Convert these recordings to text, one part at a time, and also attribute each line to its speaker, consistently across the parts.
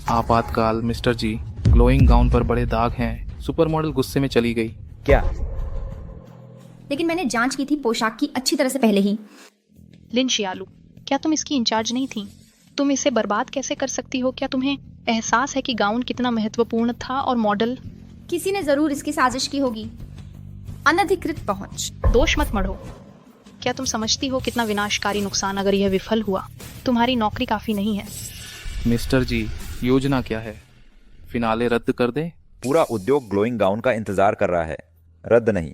Speaker 1: आपातकाल मिस्टर जी, glowing gown पर बड़े दाग हैं। सुपर मॉडल गुस्से में चली गई।
Speaker 2: क्या?
Speaker 3: लेकिन मैंने जांच की थी पोशाक की अच्छी तरह से पहले ही।
Speaker 4: लिन शियालू, क्या तुम इसकी इंचार्ज नहीं थी? तुम इसे बर्बाद कैसे कर सकती हो? क्या तुम्हें एहसास है कि गाउन कितना महत्वपूर्ण था और मॉडल?
Speaker 3: किसी ने जरूर इसकी साजिश की होगी। अनधिकृत पहुंच।
Speaker 4: दोष मत मढ़ो। क्या तुम समझती हो कितना विनाशकारी नुकसान अगर यह विफल हुआ? तुम्हारी नौकरी काफी नहीं है।
Speaker 1: मिस्टर जी, योजना क्या है? फिनाले रद्द कर दें?
Speaker 2: पूरा उद्योग ग्लोइंग गाउन का इंतजार कर रहा है, रद्द नहीं।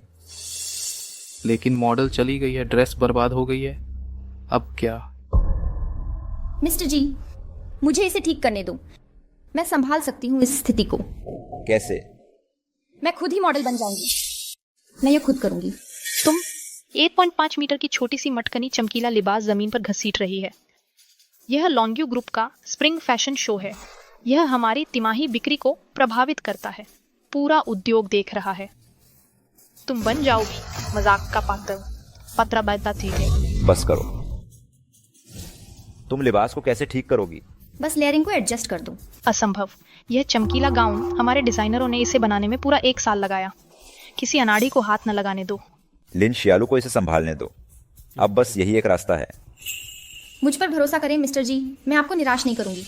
Speaker 1: लेकिन मॉडल चली गई है, ड्रेस बर्बाद हो गई है। अब क्या?
Speaker 3: मिस्टर जी, मुझे इसे ठीक करने दो। मैं संभाल सकती हूँ इस स्थिति को।
Speaker 2: कैसे?
Speaker 3: मैं खुद ही मॉडल बन जाऊंगी। मैं ये खुद करूंगी।
Speaker 4: तुम 1.5 मीटर की छोटी सी मटकनी चमकीला लिबास जमीन पर घसीट रही है। यह लॉन्ग्यू ग्रुप का स्प्रिंग फैशन शो है। यह हमारी तिमाही बिक्री को प्रभावित करता है। पूरा उद्योग देख रहा है। तुम बन जाओगी मजाक का पात्र। पत्रा बैठता थी।
Speaker 2: बस करो। तुम लिबास को कैसे ठीक करोगी?
Speaker 3: बस लेयरिंग को एडजस्ट कर दो।
Speaker 4: असंभव। यह चमकीला गाउन, हमारे डिजाइनरों ने इसे बनाने में पूरा 1 साल लगाया। किसी अनाड़ी को हाथ न लगाने दो।
Speaker 2: लिन शियालू को इसे संभालने दो। अब बस यही एक रास्ता है।
Speaker 3: मुझ पर भरोसा करें मिस्टर जी, मैं आपको निराश नहीं करूंगी।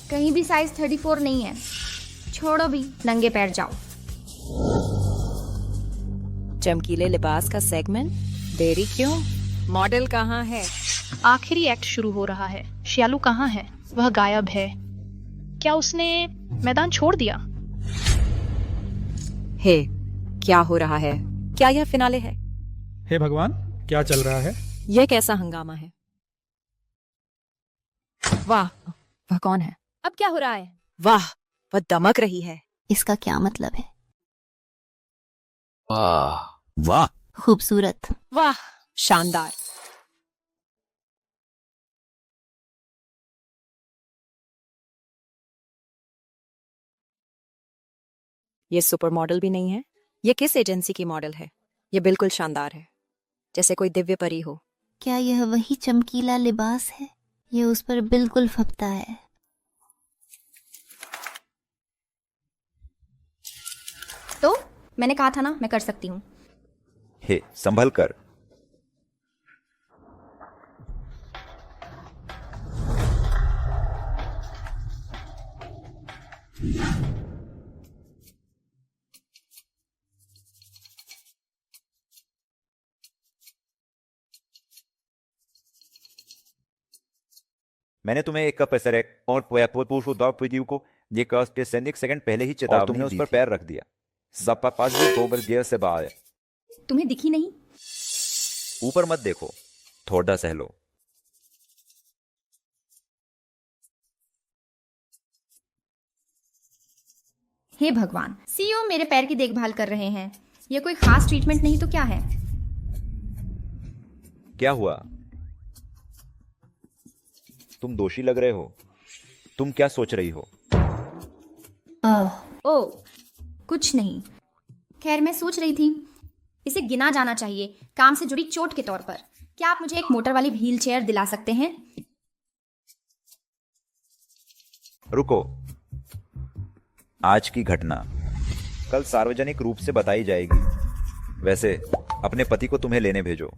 Speaker 3: कहीं भी साइज 34 नहीं है। छोड़ो भी, नंगे पैर जाओ।
Speaker 5: चमकीले लिबास का सेगमेंट, देरी क्यों? मॉडल कहाँ है?
Speaker 4: आखिरी एक्ट शुरू हो रहा है। शियालू कहाँ है? वह गायब है। क्या उसने मैदान छोड़ दिया?
Speaker 5: हे, क्या हो रहा है? क्या यह फिनाले है?
Speaker 6: हे भगवान, क्या चल रहा है?
Speaker 5: यह कैसा हंगामा है? वाह, वह कौन है?
Speaker 3: अब क्या हो रहा है?
Speaker 5: वाह, वह दमक रही है।
Speaker 7: इसका क्या मतलब है?
Speaker 1: वाह
Speaker 8: वाह,
Speaker 7: खूबसूरत।
Speaker 5: वाह, शानदार। ये सुपर मॉडल भी नहीं है। ये किस एजेंसी की मॉडल है? ये बिल्कुल शानदार है, जैसे कोई दिव्य परी हो।
Speaker 7: क्या यह वही चमकीला लिबास है? ये उस पर बिल्कुल फबता है।
Speaker 3: तो मैंने कहा था ना, मैं कर सकती हूँ।
Speaker 2: हे, संभल कर। मैंने तुम्हें एक कप एसरेक और पुरुषों को ये कष्ट के सैनिक सेकंड पहले ही चेतावनी, तुमने उस पर पैर रख दिया। सपा पास भी गोबर गियर से बाहर।
Speaker 3: तुम्हें दिखी नहीं?
Speaker 2: ऊपर मत देखो, थोड़ा सह लो।
Speaker 3: हे भगवान, सीईओ मेरे पैर की देखभाल कर रहे हैं। यह कोई खास ट्रीटमेंट नहीं तो क्या है?
Speaker 2: क्या हुआ? तुम दोषी लग रहे हो। तुम क्या सोच रही हो?
Speaker 3: ओह, कुछ नहीं। खैर, मैं सोच रही थी इसे गिना जाना चाहिए काम से जुड़ी चोट के तौर पर। क्या आप मुझे एक मोटर वाली व्हील चेयर दिला सकते हैं?
Speaker 2: रुको। आज की घटना कल सार्वजनिक रूप से बताई जाएगी। वैसे अपने पति को तुम्हें लेने भेजो।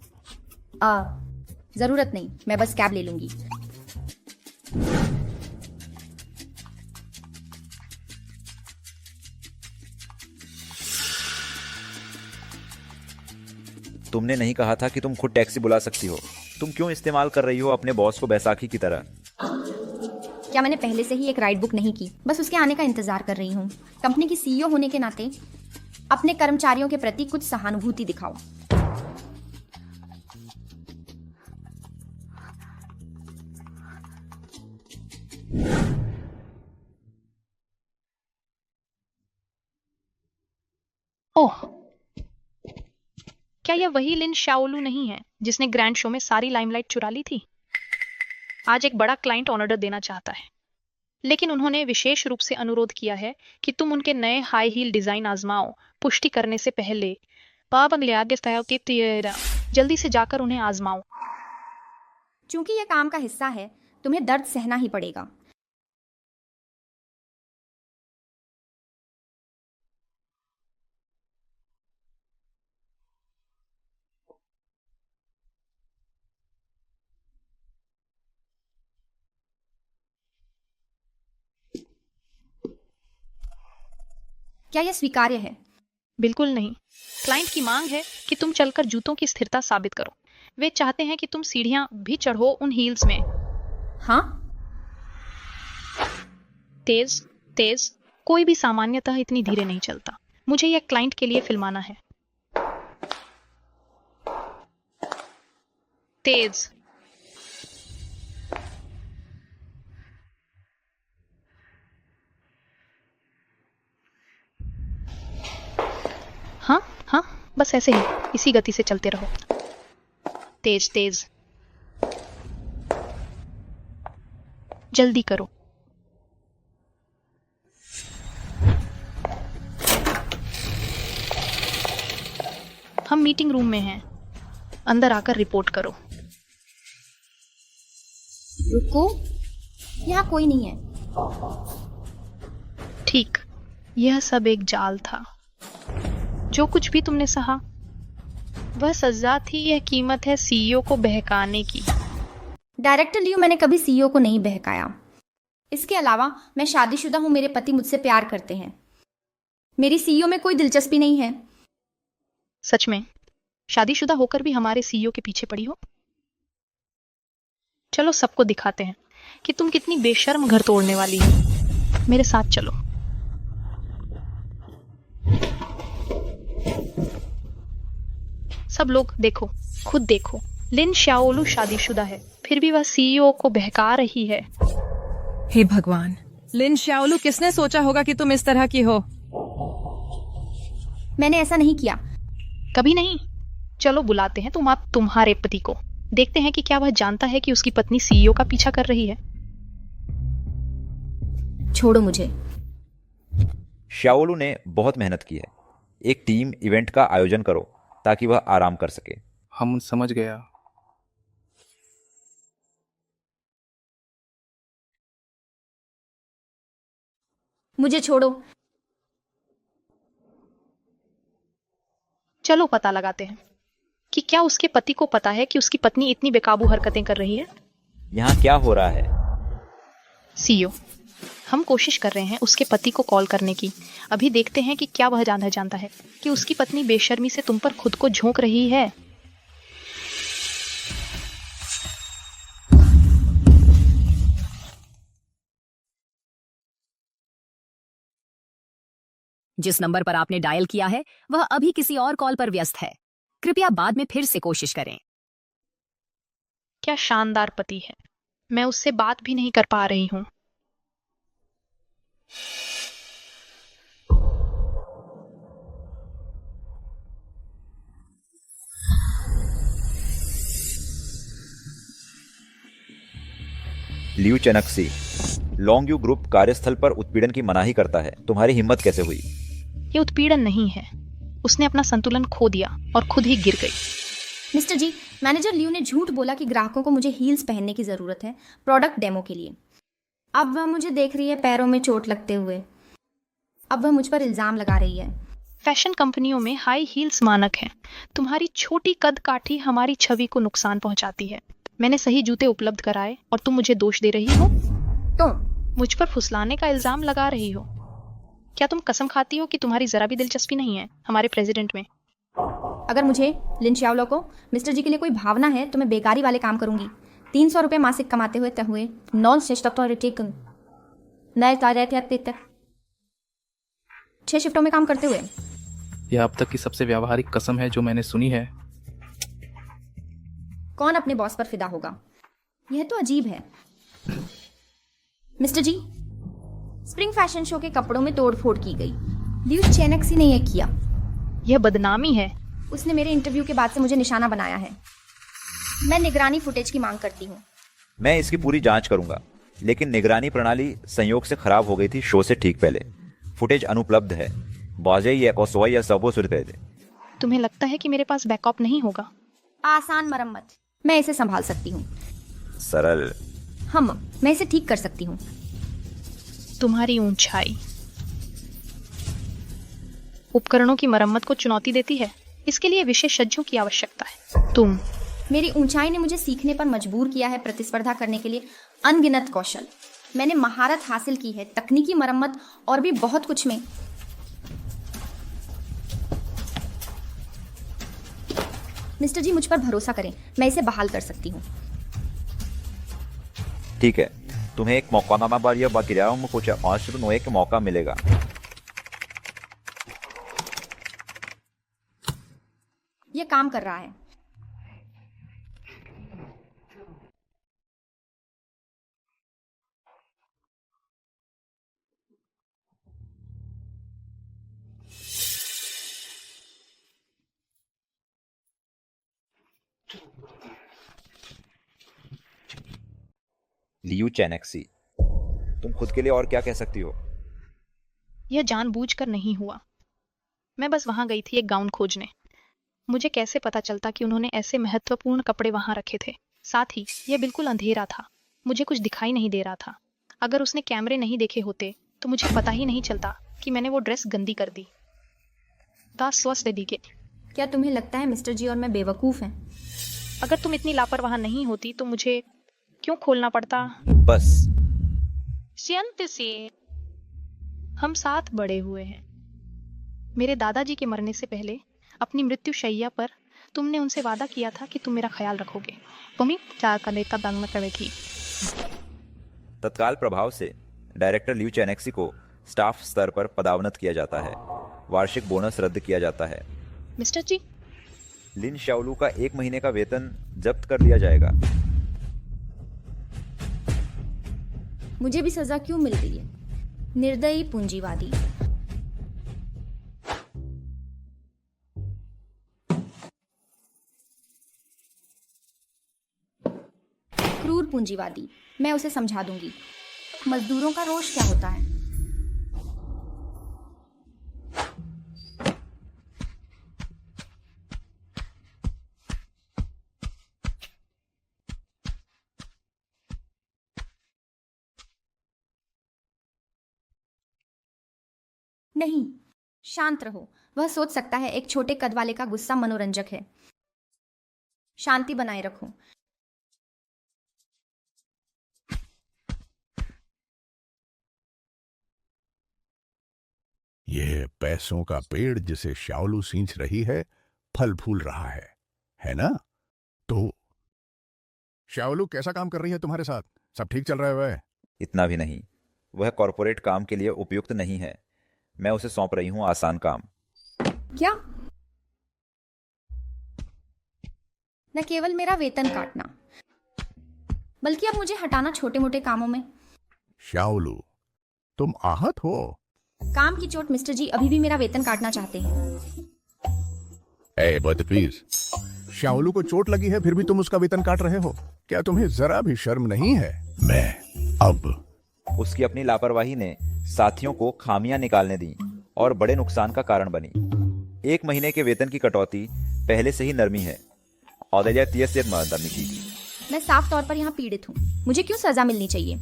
Speaker 3: जरूरत नहीं, मैं बस कैब ले लूंगी।
Speaker 2: तुमने नहीं कहा था कि तुम खुद टैक्सी बुला सकती हो? तुम क्यों इस्तेमाल कर रही हो अपने बॉस को बैसाखी की तरह?
Speaker 3: क्या मैंने पहले से ही एक राइड बुक नहीं की? बस उसके आने का इंतजार कर रही हूँ। कंपनी की सीईओ होने के नाते अपने कर्मचारियों के प्रति कुछ सहानुभूति दिखाओ।
Speaker 4: ओह, क्या यह वही लिन शाओलू नहीं है जिसने ग्रैंड शो में सारी लाइमलाइट चुरा ली थी? आज एक बड़ा क्लाइंट ऑर्डर देना चाहता है, लेकिन उन्होंने विशेष रूप से अनुरोध किया है कि तुम उनके नए हाई हील डिजाइन आजमाओ पुष्टि करने से पहले। जल्दी से जाकर उन्हें आजमाओ।
Speaker 3: चूंकि यह काम का हिस्सा है, तुम्हें दर्द सहना ही पड़ेगा। क्या यह स्वीकार्य है?
Speaker 4: बिल्कुल नहीं। क्लाइंट की मांग है कि तुम चलकर जूतों की स्थिरता साबित करो। वे चाहते हैं कि तुम सीढ़ियां भी चढ़ो उन हील्स में।
Speaker 3: हाँ,
Speaker 4: तेज तेज, कोई भी सामान्यतः इतनी धीरे नहीं चलता। मुझे यह क्लाइंट के लिए फिल्माना है। तेज। हाँ हाँ, बस ऐसे ही, इसी गति से चलते रहो। तेज तेज, जल्दी करो। हम मीटिंग रूम में हैं, अंदर आकर रिपोर्ट करो।
Speaker 3: रुको, यहाँ कोई नहीं है।
Speaker 4: ठीक, यह सब एक जाल था। जो कुछ भी तुमने सहा वह सजा थी। यह कीमत है सीईओ को बहकाने की।
Speaker 3: डायरेक्टर लियो, मैंने कभी सीईओ को नहीं बहकाया। इसके अलावा मैं शादीशुदा हूँ, मेरे पति मुझसे प्यार करते हैं। मेरी सीईओ में कोई दिलचस्पी नहीं है।
Speaker 4: सच में? शादीशुदा होकर भी हमारे सीईओ के पीछे पड़ी हो? चलो सबको दिखाते हैं कि तुम कितनी बेशर्म घर तोड़ने वाली हो। मेरे साथ चलो। सब लोग देखो, खुद देखो। लिन शाओलू शादीशुदा है, फिर भी वह सीईओ को बहका रही है।
Speaker 5: हे भगवान, लिन शाओलू, किसने सोचा होगा कि तुम इस तरह की हो?
Speaker 3: मैंने ऐसा नहीं किया।
Speaker 4: कभी नहीं। चलो बुलाते हैं तुम्हारे पति को। देखते हैं कि क्या वह जानता है कि उसकी पत्नी सीईओ का पीछा कर रही है।
Speaker 3: छोड़ो मुझे।
Speaker 2: शाओलू ने बहुत मेहनत की है। एक टीम इवेंट का आयोजन करो ताकि वह आराम कर सके।
Speaker 1: हम समझ गया।
Speaker 3: मुझे छोड़ो।
Speaker 4: चलो पता लगाते हैं कि क्या उसके पति को पता है कि उसकी पत्नी इतनी बेकाबू हरकतें कर रही है।
Speaker 2: यहाँ क्या हो रहा है?
Speaker 4: सीईओ, हम कोशिश कर रहे हैं उसके पति को कॉल करने की। अभी देखते हैं कि क्या वह जानता है कि उसकी पत्नी बेशर्मी से तुम पर खुद को झोंक रही है।
Speaker 8: जिस नंबर पर आपने डायल किया है वह अभी किसी और कॉल पर व्यस्त है। कृपया बाद में फिर से कोशिश करें।
Speaker 4: क्या शानदार पति है। मैं उससे बात भी नहीं कर पा रही हूँ।
Speaker 2: लियू चेनक्सी, लॉन्गयू ग्रुप कार्यस्थल पर उत्पीड़न की मनाही करता है। तुम्हारी हिम्मत कैसे हुई?
Speaker 4: ये उत्पीड़न नहीं है। उसने अपना संतुलन खो दिया और खुद ही गिर गई।
Speaker 3: मिस्टर जी, मैनेजर लियू ने झूठ बोला कि ग्राहकों को मुझे हील्स पहनने की जरूरत है प्रोडक्ट डेमो के लिए। अब वह मुझे देख रही है पैरों में चोट लगते हुए। अब वह मुझ पर इल्जाम लगा रही है।
Speaker 4: फैशन कंपनियों में हाई हील्स मानक हैं। तुम्हारी छोटी कद काठी हमारी छवि को नुकसान पहुंचाती है। मैंने सही जूते उपलब्ध कराए और तुम मुझे दोष दे रही हो।
Speaker 3: तुम
Speaker 4: मुझ पर फुसलाने का इल्जाम लगा रही हो। क्या तुम कसम खाती हो कि तुम्हारी जरा भी दिलचस्पी नहीं है हमारे प्रेसिडेंट में?
Speaker 3: अगर मुझे लिन शाओलू को मिस्टर जी के लिए कोई भावना है तो मैं बेकारी वाले काम करूंगी। 300 रुपये मासिक कमाते हुए नॉन स्टेटोरिक नए तक 6 शिफ्टों में काम करते हुए।
Speaker 1: यह अब तक की सबसे व्यावहारिक कसम है जो मैंने सुनी है।
Speaker 3: कौन अपने बॉस पर फिदा होगा? यह तो अजीब है। मिस्टर जी, स्प्रिंग फैशन शो के कपड़ों में तोड़फोड़ की गई। लियू चेनक्सी ने यह किया।
Speaker 4: यह बदनामी है।
Speaker 3: उसने मेरे इंटरव्यू के बाद से मुझे निशाना बनाया है। मैं निगरानी फुटेज की मांग करती हूँ।
Speaker 2: मैं इसकी पूरी जांच करूंगा, लेकिन निगरानी प्रणाली संयोग से खराब हो गई थी शो से ठीक पहले। फुटेज अनुपलब्ध है। बाजे या कोसवा या सबो सुरते थे।
Speaker 4: तुम्हें लगता है कि मेरे पास बैकअप नहीं होगा?
Speaker 3: आसान मरम्मत, मैं इसे संभाल सकती हूँ।
Speaker 2: सरल,
Speaker 3: मैं इसे ठीक कर सकती हूँ।
Speaker 4: तुम्हारी ऊंचाई उपकरणों की मरम्मत को चुनौती देती है। इसके लिए विशेषज्ञों की आवश्यकता है।
Speaker 3: मेरी ऊंचाई ने मुझे सीखने पर मजबूर किया है, प्रतिस्पर्धा करने के लिए अनगिनत कौशल। मैंने महारत हासिल की है तकनीकी मरम्मत और भी बहुत कुछ में। मिस्टर जी, मुझ पर भरोसा करें, मैं इसे बहाल कर सकती हूँ।
Speaker 2: ठीक है, तुम्हें एक मौका नामा बार या बाकी रहा हूं कुछ आश्र नो एक मौका मिलेगा।
Speaker 3: ये काम कर रहा है।
Speaker 2: लियू चैनेक्सी, तुम खुद के लिए और क्या कह सकती हो?
Speaker 4: यह जानबूझकर नहीं हुआ। मैं बस वहां गई थी एक गाउन खोजने। मुझे कैसे पता चलता कि उन्होंने ऐसे महत्वपूर्ण कपड़े वहां रखे थे? साथ ही यह बिल्कुल अंधेरा था, मुझे कुछ दिखाई नहीं दे रहा था। अगर उसने कैमरे नहीं देखे होते तो मुझे पता ही नहीं चलता कि मैंने वो ड्रेस गंदी कर दी।
Speaker 3: क्या तुम्हें लगता है मिस्टर जी और मैं बेवकूफ हैं?
Speaker 4: अगर तुम इतनी लापरवाह नहीं होती तो मुझे क्यों खोलना पड़ता?
Speaker 2: बस
Speaker 4: से हम साथ बड़े हुए हैं। मेरे दादाजी के मरने से पहले अपनी मृत्यु शैया पर तुमने उनसे वादा किया था कि तुम मेरा ख्याल रखोगे।
Speaker 2: तत्काल प्रभाव से डायरेक्टर लियू चैनेक्सी को स्टाफ स्तर पर पदावनत किया जाता है। वार्षिक बोनस रद्द किया जाता है।
Speaker 4: मिस्टर जी,
Speaker 2: लिन शाओलू का 1 महीने का वेतन जब्त कर लिया जाएगा।
Speaker 3: मुझे भी सजा क्यों मिल रही है? निर्दयी पूंजीवादी। क्रूर पूंजीवादी। मैं उसे समझा दूंगी। मजदूरों का रोष क्या होता है? नहीं, शांत रहो। वह सोच सकता है एक छोटे कद वाले का गुस्सा मनोरंजक है। शांति बनाए रखो।
Speaker 9: यह पैसों का पेड़ जिसे शाओलू सींच रही है फल फूल रहा है ना? तो शाओलू कैसा काम कर रही है तुम्हारे साथ? सब ठीक चल रहा है? वह
Speaker 2: इतना भी नहीं, वह कॉरपोरेट काम के लिए उपयुक्त नहीं है। मैं उसे सौंप रही हूं आसान काम।
Speaker 3: क्या? न केवल मेरा वेतन काटना, बल्कि अब मुझे हटाना छोटे मोटे कामों में।
Speaker 9: शाओलू, तुम आहत हो?
Speaker 3: काम की चोट मिस्टर जी अभी भी मेरा वेतन काटना चाहते हैं।
Speaker 9: ए बदतमीज, शाओलू को चोट लगी है फिर भी तुम उसका वेतन काट रहे हो? क्या तुम्हें जरा भी शर्म नहीं है? मैं अब
Speaker 2: उसकी अपनी लापरवाही ने साथियों को खामियां निकालने दी और बड़े नुकसान का कारण बनी। 1 महीने के वेतन की कटौती पहले से ही नरमी है।
Speaker 3: मैं साफ तौर पर यहाँ पीड़ित हूँ। मुझे क्यों सजा मिलनी चाहिए?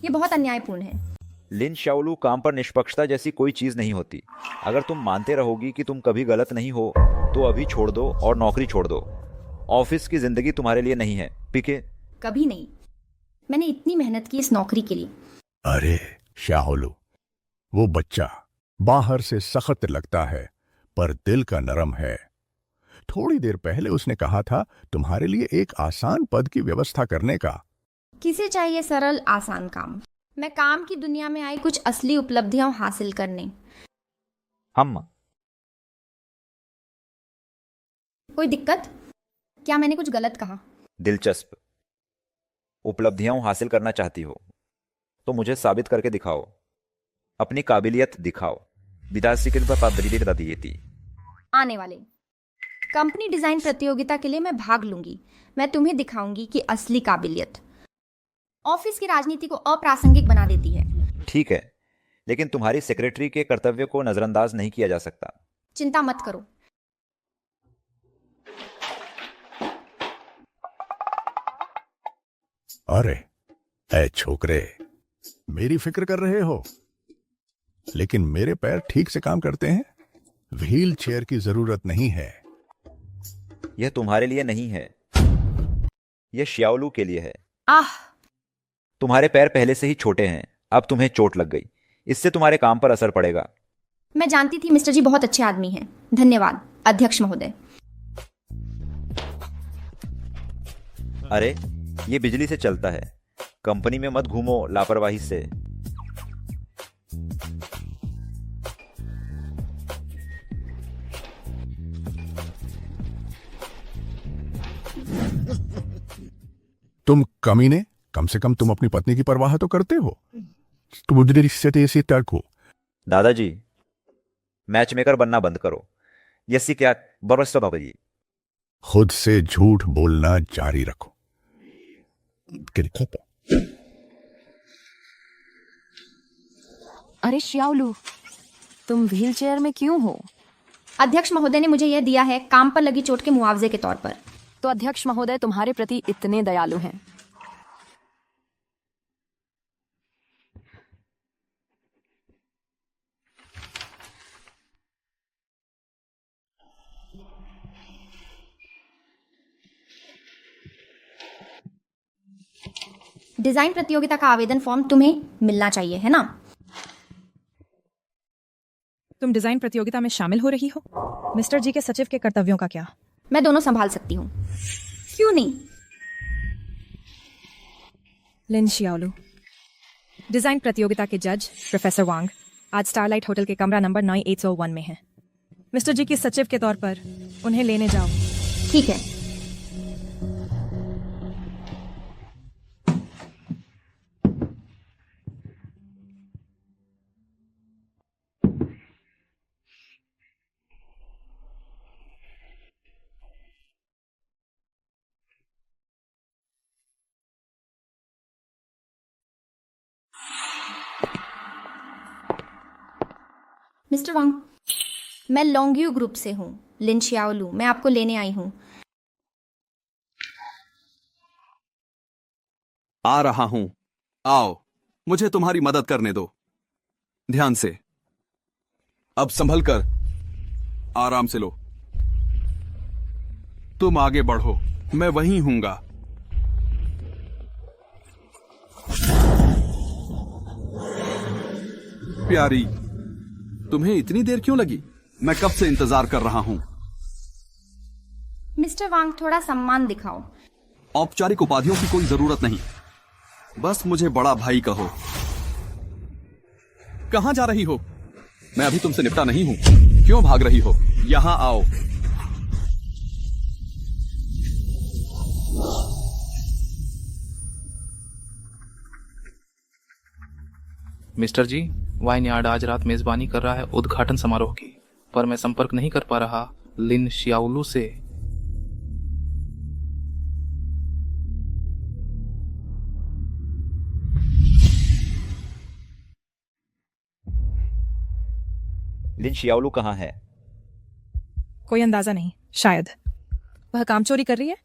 Speaker 3: ये बहुत अन्यायपूर्ण है।
Speaker 2: लिन शाओलू, काम पर निष्पक्षता जैसी कोई चीज नहीं होती। अगर तुम मानते रहोगी कि तुम कभी गलत नहीं हो तो अभी छोड़ दो और नौकरी छोड़ दो। ऑफिस की जिंदगी तुम्हारे लिए नहीं है, पीके।
Speaker 3: कभी नहीं। मैंने इतनी मेहनत की इस नौकरी के लिए।
Speaker 9: अरे शाओलू, वो बच्चा बाहर से सख्त लगता है पर दिल का नरम है। थोड़ी देर पहले उसने कहा था तुम्हारे लिए एक आसान पद की व्यवस्था करने का।
Speaker 3: किसे चाहिए सरल आसान काम? मैं काम की दुनिया में आई कुछ असली उपलब्धियां हासिल करने।
Speaker 2: हम
Speaker 3: कोई दिक्कत? क्या मैंने कुछ गलत कहा?
Speaker 2: दिलचस्प। उपलब्धियां हासिल करना चाहती हो तो मुझे साबित करके दिखाओ। अपनी काबिलियत दिखाओ।
Speaker 3: आने वाले कंपनी डिजाइन प्रतियोगिता के लिए मैं भाग लूंगी। मैं तुम्हें दिखाऊंगी कि असली काबिलियत ऑफिस की राजनीति को अप्रासंगिक बना देती है।
Speaker 2: ठीक है, लेकिन तुम्हारी सेक्रेटरी के कर्तव्य को नजरअंदाज नहीं किया जा सकता।
Speaker 3: चिंता मत करो।
Speaker 9: अरे ऐ छोकरे, मेरी फिक्र कर रहे हो, लेकिन मेरे पैर ठीक से काम करते हैं। व्हील चेयर की जरूरत नहीं है।
Speaker 2: यह तुम्हारे लिए नहीं है, यह श्याओलू के लिए है।
Speaker 3: आह,
Speaker 2: तुम्हारे पैर पहले से ही छोटे हैं, अब तुम्हें चोट लग गई, इससे तुम्हारे काम पर असर पड़ेगा।
Speaker 3: मैं जानती थी मिस्टर जी बहुत अच्छे आदमी हैं। धन्यवाद अध्यक्ष महोदय।
Speaker 2: अरे ये बिजली से चलता है, कंपनी में मत घूमो लापरवाही से।
Speaker 9: तुम कमीने, कम से कम तुम अपनी पत्नी की परवाह तो करते हो। तुम ऐसी तर्क हो।
Speaker 2: दादाजी, मैच मेकर बनना बंद करो। यसी क्या बरस बाबा।
Speaker 9: खुद से झूठ बोलना जारी रखो।
Speaker 5: अरे श्याओलू, तुम व्हीलचेयर में क्यों हो?
Speaker 3: अध्यक्ष महोदय ने मुझे यह दिया है काम पर लगी चोट के मुआवजे के तौर पर।
Speaker 5: तो अध्यक्ष महोदय तुम्हारे प्रति इतने दयालु हैं।
Speaker 3: डिजाइन प्रतियोगिता का आवेदन फॉर्म तुम्हें मिलना चाहिए, है ना?
Speaker 10: तुम डिजाइन प्रतियोगिता में शामिल हो रही हो। मिस्टर जी के सचिव के कर्तव्यों का क्या?
Speaker 3: मैं दोनों संभाल सकती हूँ, क्यों नहीं?
Speaker 10: लिन शियाओलू, डिजाइन प्रतियोगिता के जज प्रोफेसर वांग आज स्टारलाइट होटल के कमरा नंबर 9801 में हैं। मिस्टर जी के सचिव के तौर पर उन्हें लेने जाओ।
Speaker 3: ठीक है। मिस्टर वांग, मैं लॉन्ग्यू ग्रुप से हूँ, लिन शियाओलू। मैं आपको लेने आई हूँ।
Speaker 11: आ रहा हूं, आओ, मुझे तुम्हारी मदद करने दो। ध्यान से, अब संभल कर, आराम से लो। तुम आगे बढ़ो, मैं वहीं हूंगा। प्यारी, तुम्हें इतनी देर क्यों लगी? मैं कब से इंतजार कर रहा हूं।
Speaker 3: मिस्टर वांग, थोड़ा सम्मान दिखाओ।
Speaker 11: औपचारिक उपाधियों की कोई जरूरत नहीं, बस मुझे बड़ा भाई कहो। कहां जा रही हो? मैं अभी तुमसे निपटा नहीं हूं, क्यों भाग रही हो? यहां आओ।
Speaker 1: मिस्टर जी, वाइन यार्ड आज रात मेजबानी कर रहा है उद्घाटन समारोह की, पर मैं संपर्क नहीं कर पा रहा लिन शियाओलू से।
Speaker 2: लिन शियाओलू कहाँ है?
Speaker 10: कोई अंदाजा नहीं, शायद वह काम चोरी कर रही है।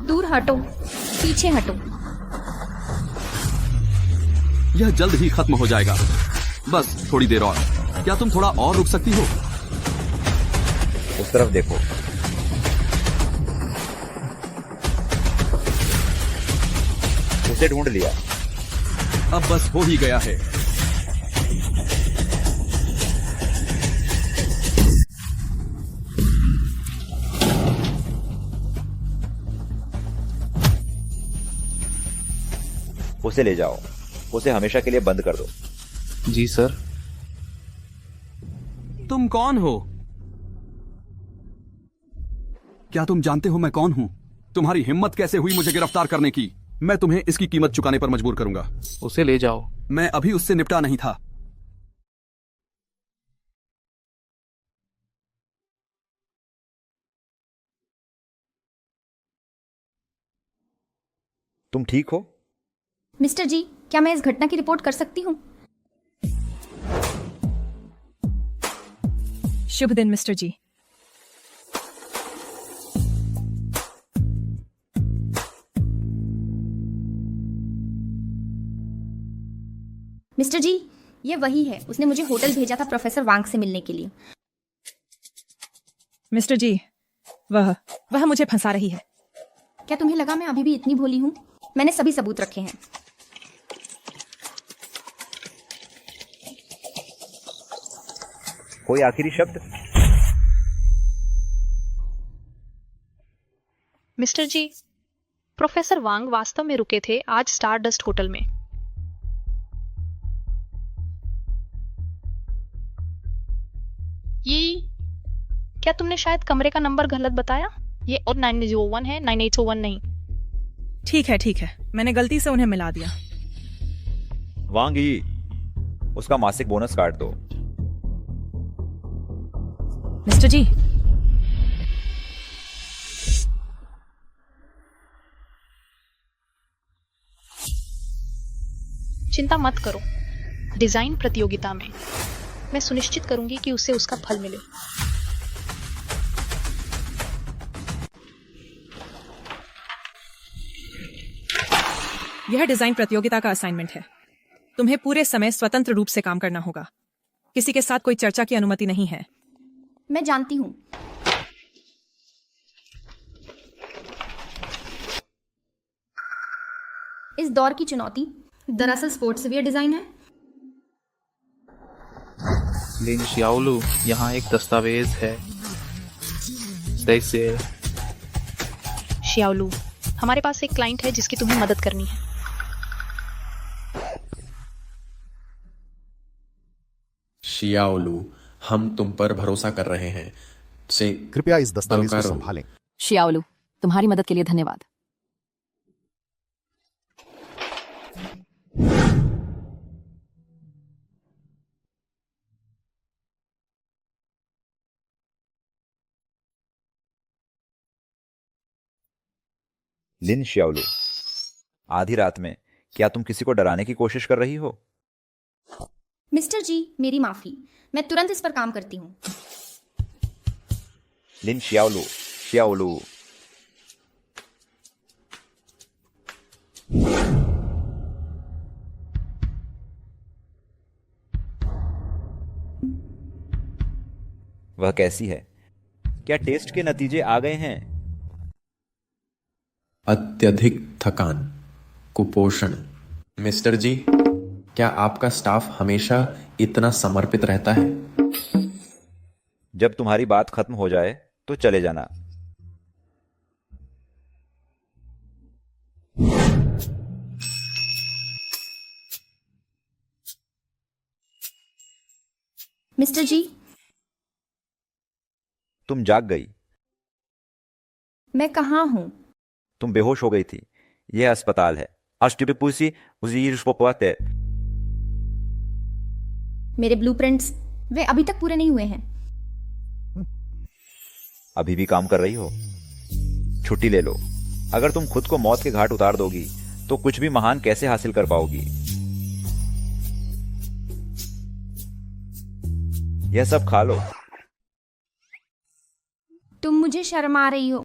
Speaker 3: दूर हटो, पीछे हटो।
Speaker 11: यह जल्द ही खत्म हो जाएगा, बस थोड़ी देर और। क्या तुम थोड़ा और रुक सकती हो?
Speaker 2: उस तरफ देखो। उसे ढूंढ लिया।
Speaker 11: अब बस हो ही गया है।
Speaker 2: उसे ले जाओ, उसे हमेशा के लिए बंद कर दो।
Speaker 1: जी सर।
Speaker 11: तुम कौन हो? क्या तुम जानते हो मैं कौन हूं? तुम्हारी हिम्मत कैसे हुई मुझे गिरफ्तार करने की? मैं तुम्हें इसकी कीमत चुकाने पर मजबूर करूंगा।
Speaker 1: उसे ले जाओ।
Speaker 11: मैं अभी उससे निपटा नहीं था।
Speaker 2: तुम ठीक हो?
Speaker 3: मिस्टर जी, क्या मैं इस घटना की रिपोर्ट कर सकती हूँ?
Speaker 10: शुभ दिन मिस्टर जी।
Speaker 3: मिस्टर जी, ये वही है, उसने मुझे होटल भेजा था प्रोफेसर वांग से मिलने के लिए।
Speaker 10: मिस्टर जी, वह मुझे फंसा रही है।
Speaker 3: क्या तुम्हें लगा मैं अभी भी इतनी भोली हूँ? मैंने सभी सबूत रखे हैं।
Speaker 2: कोई आखिरी शब्द?
Speaker 4: मिस्टर जी, प्रोफेसर वांग वास्तव में रुके थे आज स्टारडस्ट होटल में। ये क्या तुमने शायद कमरे का नंबर गलत बताया? ये और 901 है, 9801 नहीं।
Speaker 10: ठीक है, मैंने गलती से उन्हें मिला दिया।
Speaker 2: वांग ही, उसका मासिक बोनस काट दो।
Speaker 10: मिस्टर जी,
Speaker 4: चिंता मत करो, डिजाइन प्रतियोगिता में मैं सुनिश्चित करूंगी कि उसे उसका फल मिले।
Speaker 10: यह डिजाइन प्रतियोगिता का असाइनमेंट है। तुम्हें पूरे समय स्वतंत्र रूप से काम करना होगा। किसी के साथ कोई चर्चा की अनुमति नहीं है।
Speaker 3: मैं जानती हूँ। इस दौर की चुनौती दरअसल स्पोर्ट्स वियर डिजाइन है।
Speaker 1: लिन शियाओलू, यहाँ एक दस्तावेज है। जैसे
Speaker 4: शियाओलू, हमारे पास एक क्लाइंट है जिसकी तुम्हें मदद करनी है।
Speaker 12: शियाओलू, हम तुम पर भरोसा कर रहे हैं। से
Speaker 9: कृपया इस दस्तावेज को संभालें।
Speaker 8: शियाओलू, तुम्हारी मदद के लिए धन्यवाद।
Speaker 2: लिन शियाओलू, आधी रात में क्या तुम किसी को डराने की कोशिश कर रही हो?
Speaker 3: मिस्टर जी, मेरी माफी, मैं तुरंत इस पर काम करती हूँ।
Speaker 2: लिन शियाओलू, वह कैसी है? क्या टेस्ट के नतीजे आ गए हैं?
Speaker 12: अत्यधिक थकान, कुपोषण। मिस्टर जी, क्या आपका स्टाफ हमेशा इतना समर्पित रहता है?
Speaker 2: जब तुम्हारी बात खत्म हो जाए तो चले जाना।
Speaker 3: मिस्टर जी,
Speaker 2: तुम जाग गई।
Speaker 3: मैं कहाँ हूँ?
Speaker 2: तुम बेहोश हो गई थी। यह अस्पताल है। अष्टपुसी उसी।
Speaker 3: मेरे ब्लूप्रिंट्स वे अभी तक पूरे नहीं हुए हैं।
Speaker 2: अभी भी काम कर रही हो? छुट्टी ले लो। अगर तुम खुद को मौत के घाट उतार दोगी तो कुछ भी महान कैसे हासिल कर पाओगी? यह सब खा लो।
Speaker 3: तुम मुझे शर्मा रही हो।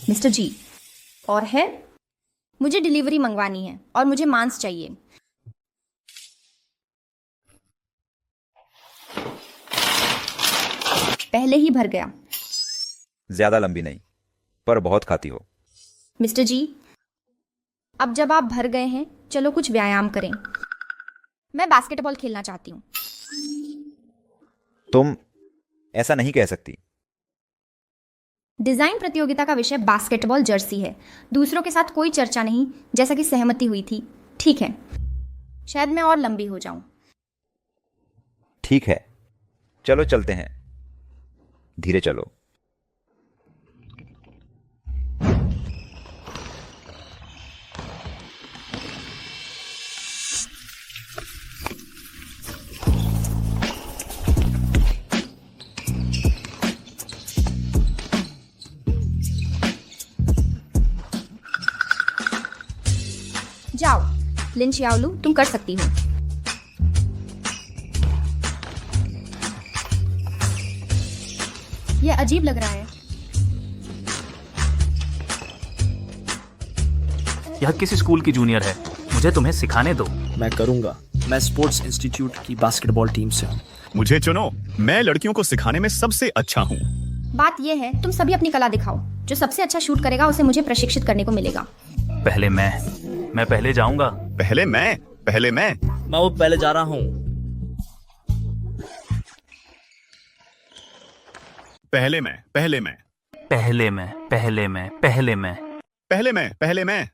Speaker 3: मिस्टर जी, और है? मुझे डिलीवरी मंगवानी है और मुझे मांस चाहिए। पहले ही भर गया।
Speaker 2: ज्यादा लंबी नहीं, पर बहुत खाती हो।
Speaker 3: मिस्टर जी, अब जब आप भर गए हैं, चलो कुछ व्यायाम करें। मैं बास्केटबॉल खेलना चाहती हूँ।
Speaker 2: तुम ऐसा नहीं कह सकती।
Speaker 3: डिजाइन प्रतियोगिता का विषय बास्केटबॉल जर्सी है। दूसरों के साथ कोई चर्चा नहीं, जैसा कि सहमति हुई थी। ठीक है, शायद मैं और लंबी हो जाऊं।
Speaker 2: ठीक है, चलो चलते हैं। धीरे चलो।
Speaker 3: जाओ लिन शियाओलू, तुम कर सकती हो। यह अजीब लग रहा है।
Speaker 13: यह किस स्कूल की जूनियर है? मुझे तुम्हें सिखाने दो।
Speaker 14: मैं करूंगा। मैं स्पोर्ट्स इंस्टीट्यूट की बास्केटबॉल टीम से हूँ।
Speaker 9: मुझे चुनो, मैं लड़कियों को सिखाने में सबसे अच्छा हूँ।
Speaker 3: बात यह है, तुम सभी अपनी कला दिखाओ। जो सबसे अच्छा शूट करेगा उसे मुझे प्रशिक्षित करने को मिलेगा।
Speaker 13: पहले मैं पहले जाऊंगा।
Speaker 9: पहले मैं
Speaker 14: मैं वो पहले जा रहा हूँ।
Speaker 9: पहले मैं।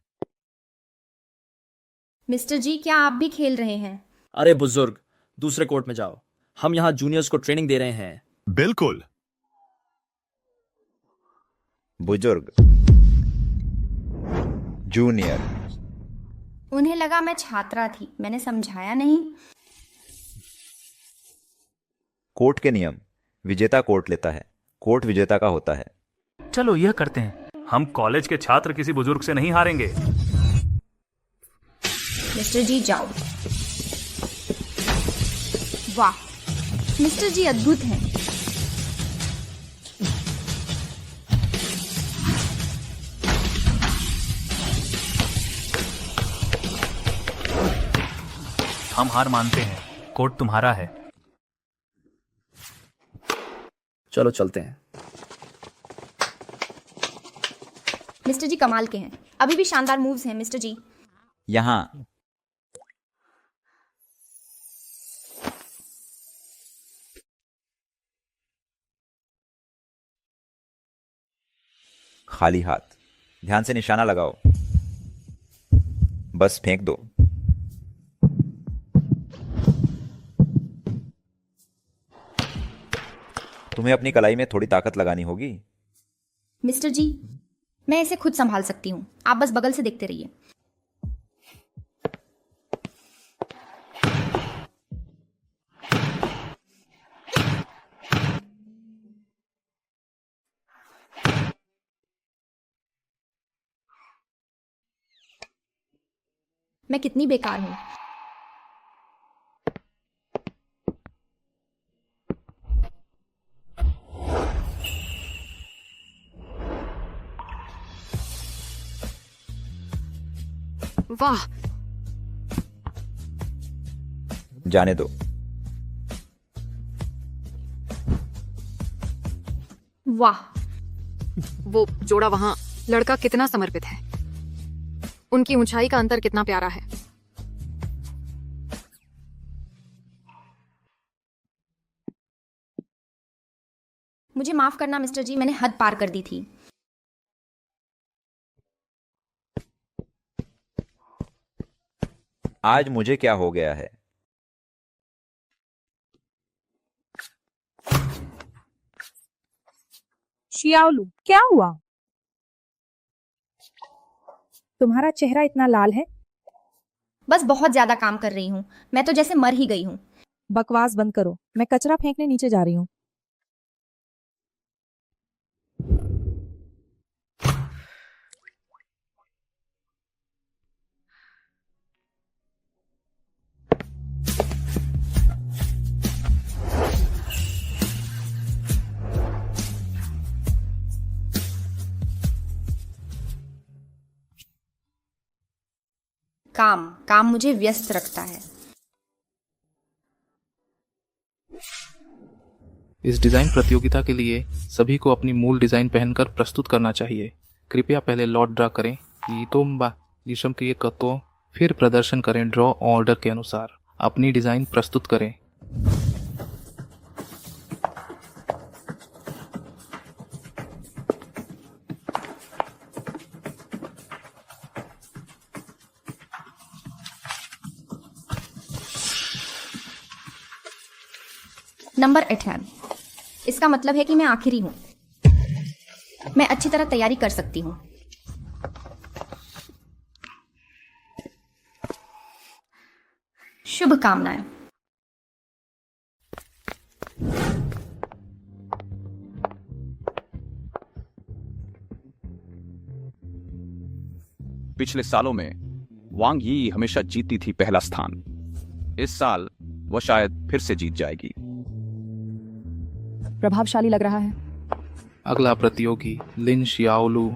Speaker 3: मिस्टर जी, क्या आप भी खेल रहे हैं?
Speaker 14: अरे बुजुर्ग, दूसरे कोर्ट में जाओ। हम यहाँ जूनियर्स को ट्रेनिंग दे रहे हैं।
Speaker 9: बिल्कुल।
Speaker 2: बुजुर्ग, जूनियर।
Speaker 3: उन्हें लगा मैं छात्रा थी, मैंने समझाया नहीं।
Speaker 2: कोर्ट के नियम, विजेता कोर्ट लेता है, कोर्ट विजेता का होता है।
Speaker 13: चलो यह करते हैं। हम कॉलेज के छात्र किसी बुजुर्ग से नहीं हारेंगे।
Speaker 3: मिस्टर जी जाओ। वाह, मिस्टर जी अद्भुत हैं।
Speaker 13: हम हार मानते हैं, कोर्ट तुम्हारा है।
Speaker 14: चलो चलते हैं।
Speaker 3: मिस्टर जी कमाल के हैं, अभी भी शानदार मूव्स हैं मिस्टर जी।
Speaker 2: यहाँ खाली हाथ, ध्यान से निशाना लगाओ, बस फेंक दो। तुम्हें अपनी कलाई में थोड़ी ताकत लगानी होगी।
Speaker 3: मिस्टर जी, मैं इसे खुद संभाल सकती हूँ, आप बस बगल से देखते रहिए। मैं कितनी बेकार हूँ।
Speaker 5: वाह,
Speaker 2: जाने दो।
Speaker 3: वाह,
Speaker 5: वो जोड़ा वहां, लड़का कितना समर्पित है। उनकी ऊंचाई का अंतर कितना प्यारा है।
Speaker 3: मुझे माफ करना मिस्टर जी, मैंने हद पार कर दी थी।
Speaker 2: आज मुझे क्या हो गया है?
Speaker 10: शियाओलू, क्या हुआ? तुम्हारा चेहरा इतना लाल है।
Speaker 3: बस बहुत ज्यादा काम कर रही हूँ, मैं तो जैसे मर ही गई हूँ।
Speaker 10: बकवास बंद करो, मैं कचरा फेंकने नीचे जा रही हूँ।
Speaker 3: काम काम मुझे व्यस्त रखता है।
Speaker 1: इस डिजाइन प्रतियोगिता के लिए सभी को अपनी मूल डिजाइन पहनकर प्रस्तुत करना चाहिए। कृपया पहले लॉट ड्रा करें, फिर प्रदर्शन करें ड्रॉ ऑर्डर के अनुसार। अपनी डिजाइन प्रस्तुत करें।
Speaker 3: नंबर 18। इसका मतलब है कि मैं आखिरी हूं। मैं अच्छी तरह तैयारी कर सकती हूं। शुभकामनाएं।
Speaker 15: पिछले सालों में वांग यी हमेशा जीतती थी पहला स्थान। इस साल वो शायद फिर से जीत जाएगी।
Speaker 5: प्रभावशाली लग रहा है।
Speaker 1: अगला प्रतियोगी लिन शियाओलू।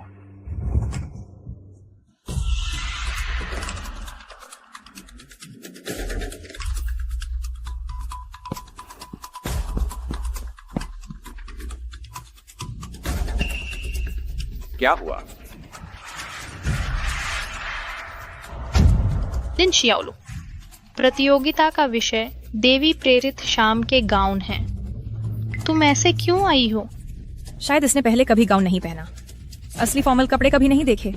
Speaker 15: क्या हुआ?
Speaker 4: लिन शियाओलू, प्रतियोगिता का विषय देवी प्रेरित शाम के गाउन है। तुम ऐसे क्यों आई हो?
Speaker 10: शायद इसने पहले कभी गाउन नहीं पहना, असली फॉर्मल कपड़े कभी नहीं देखे।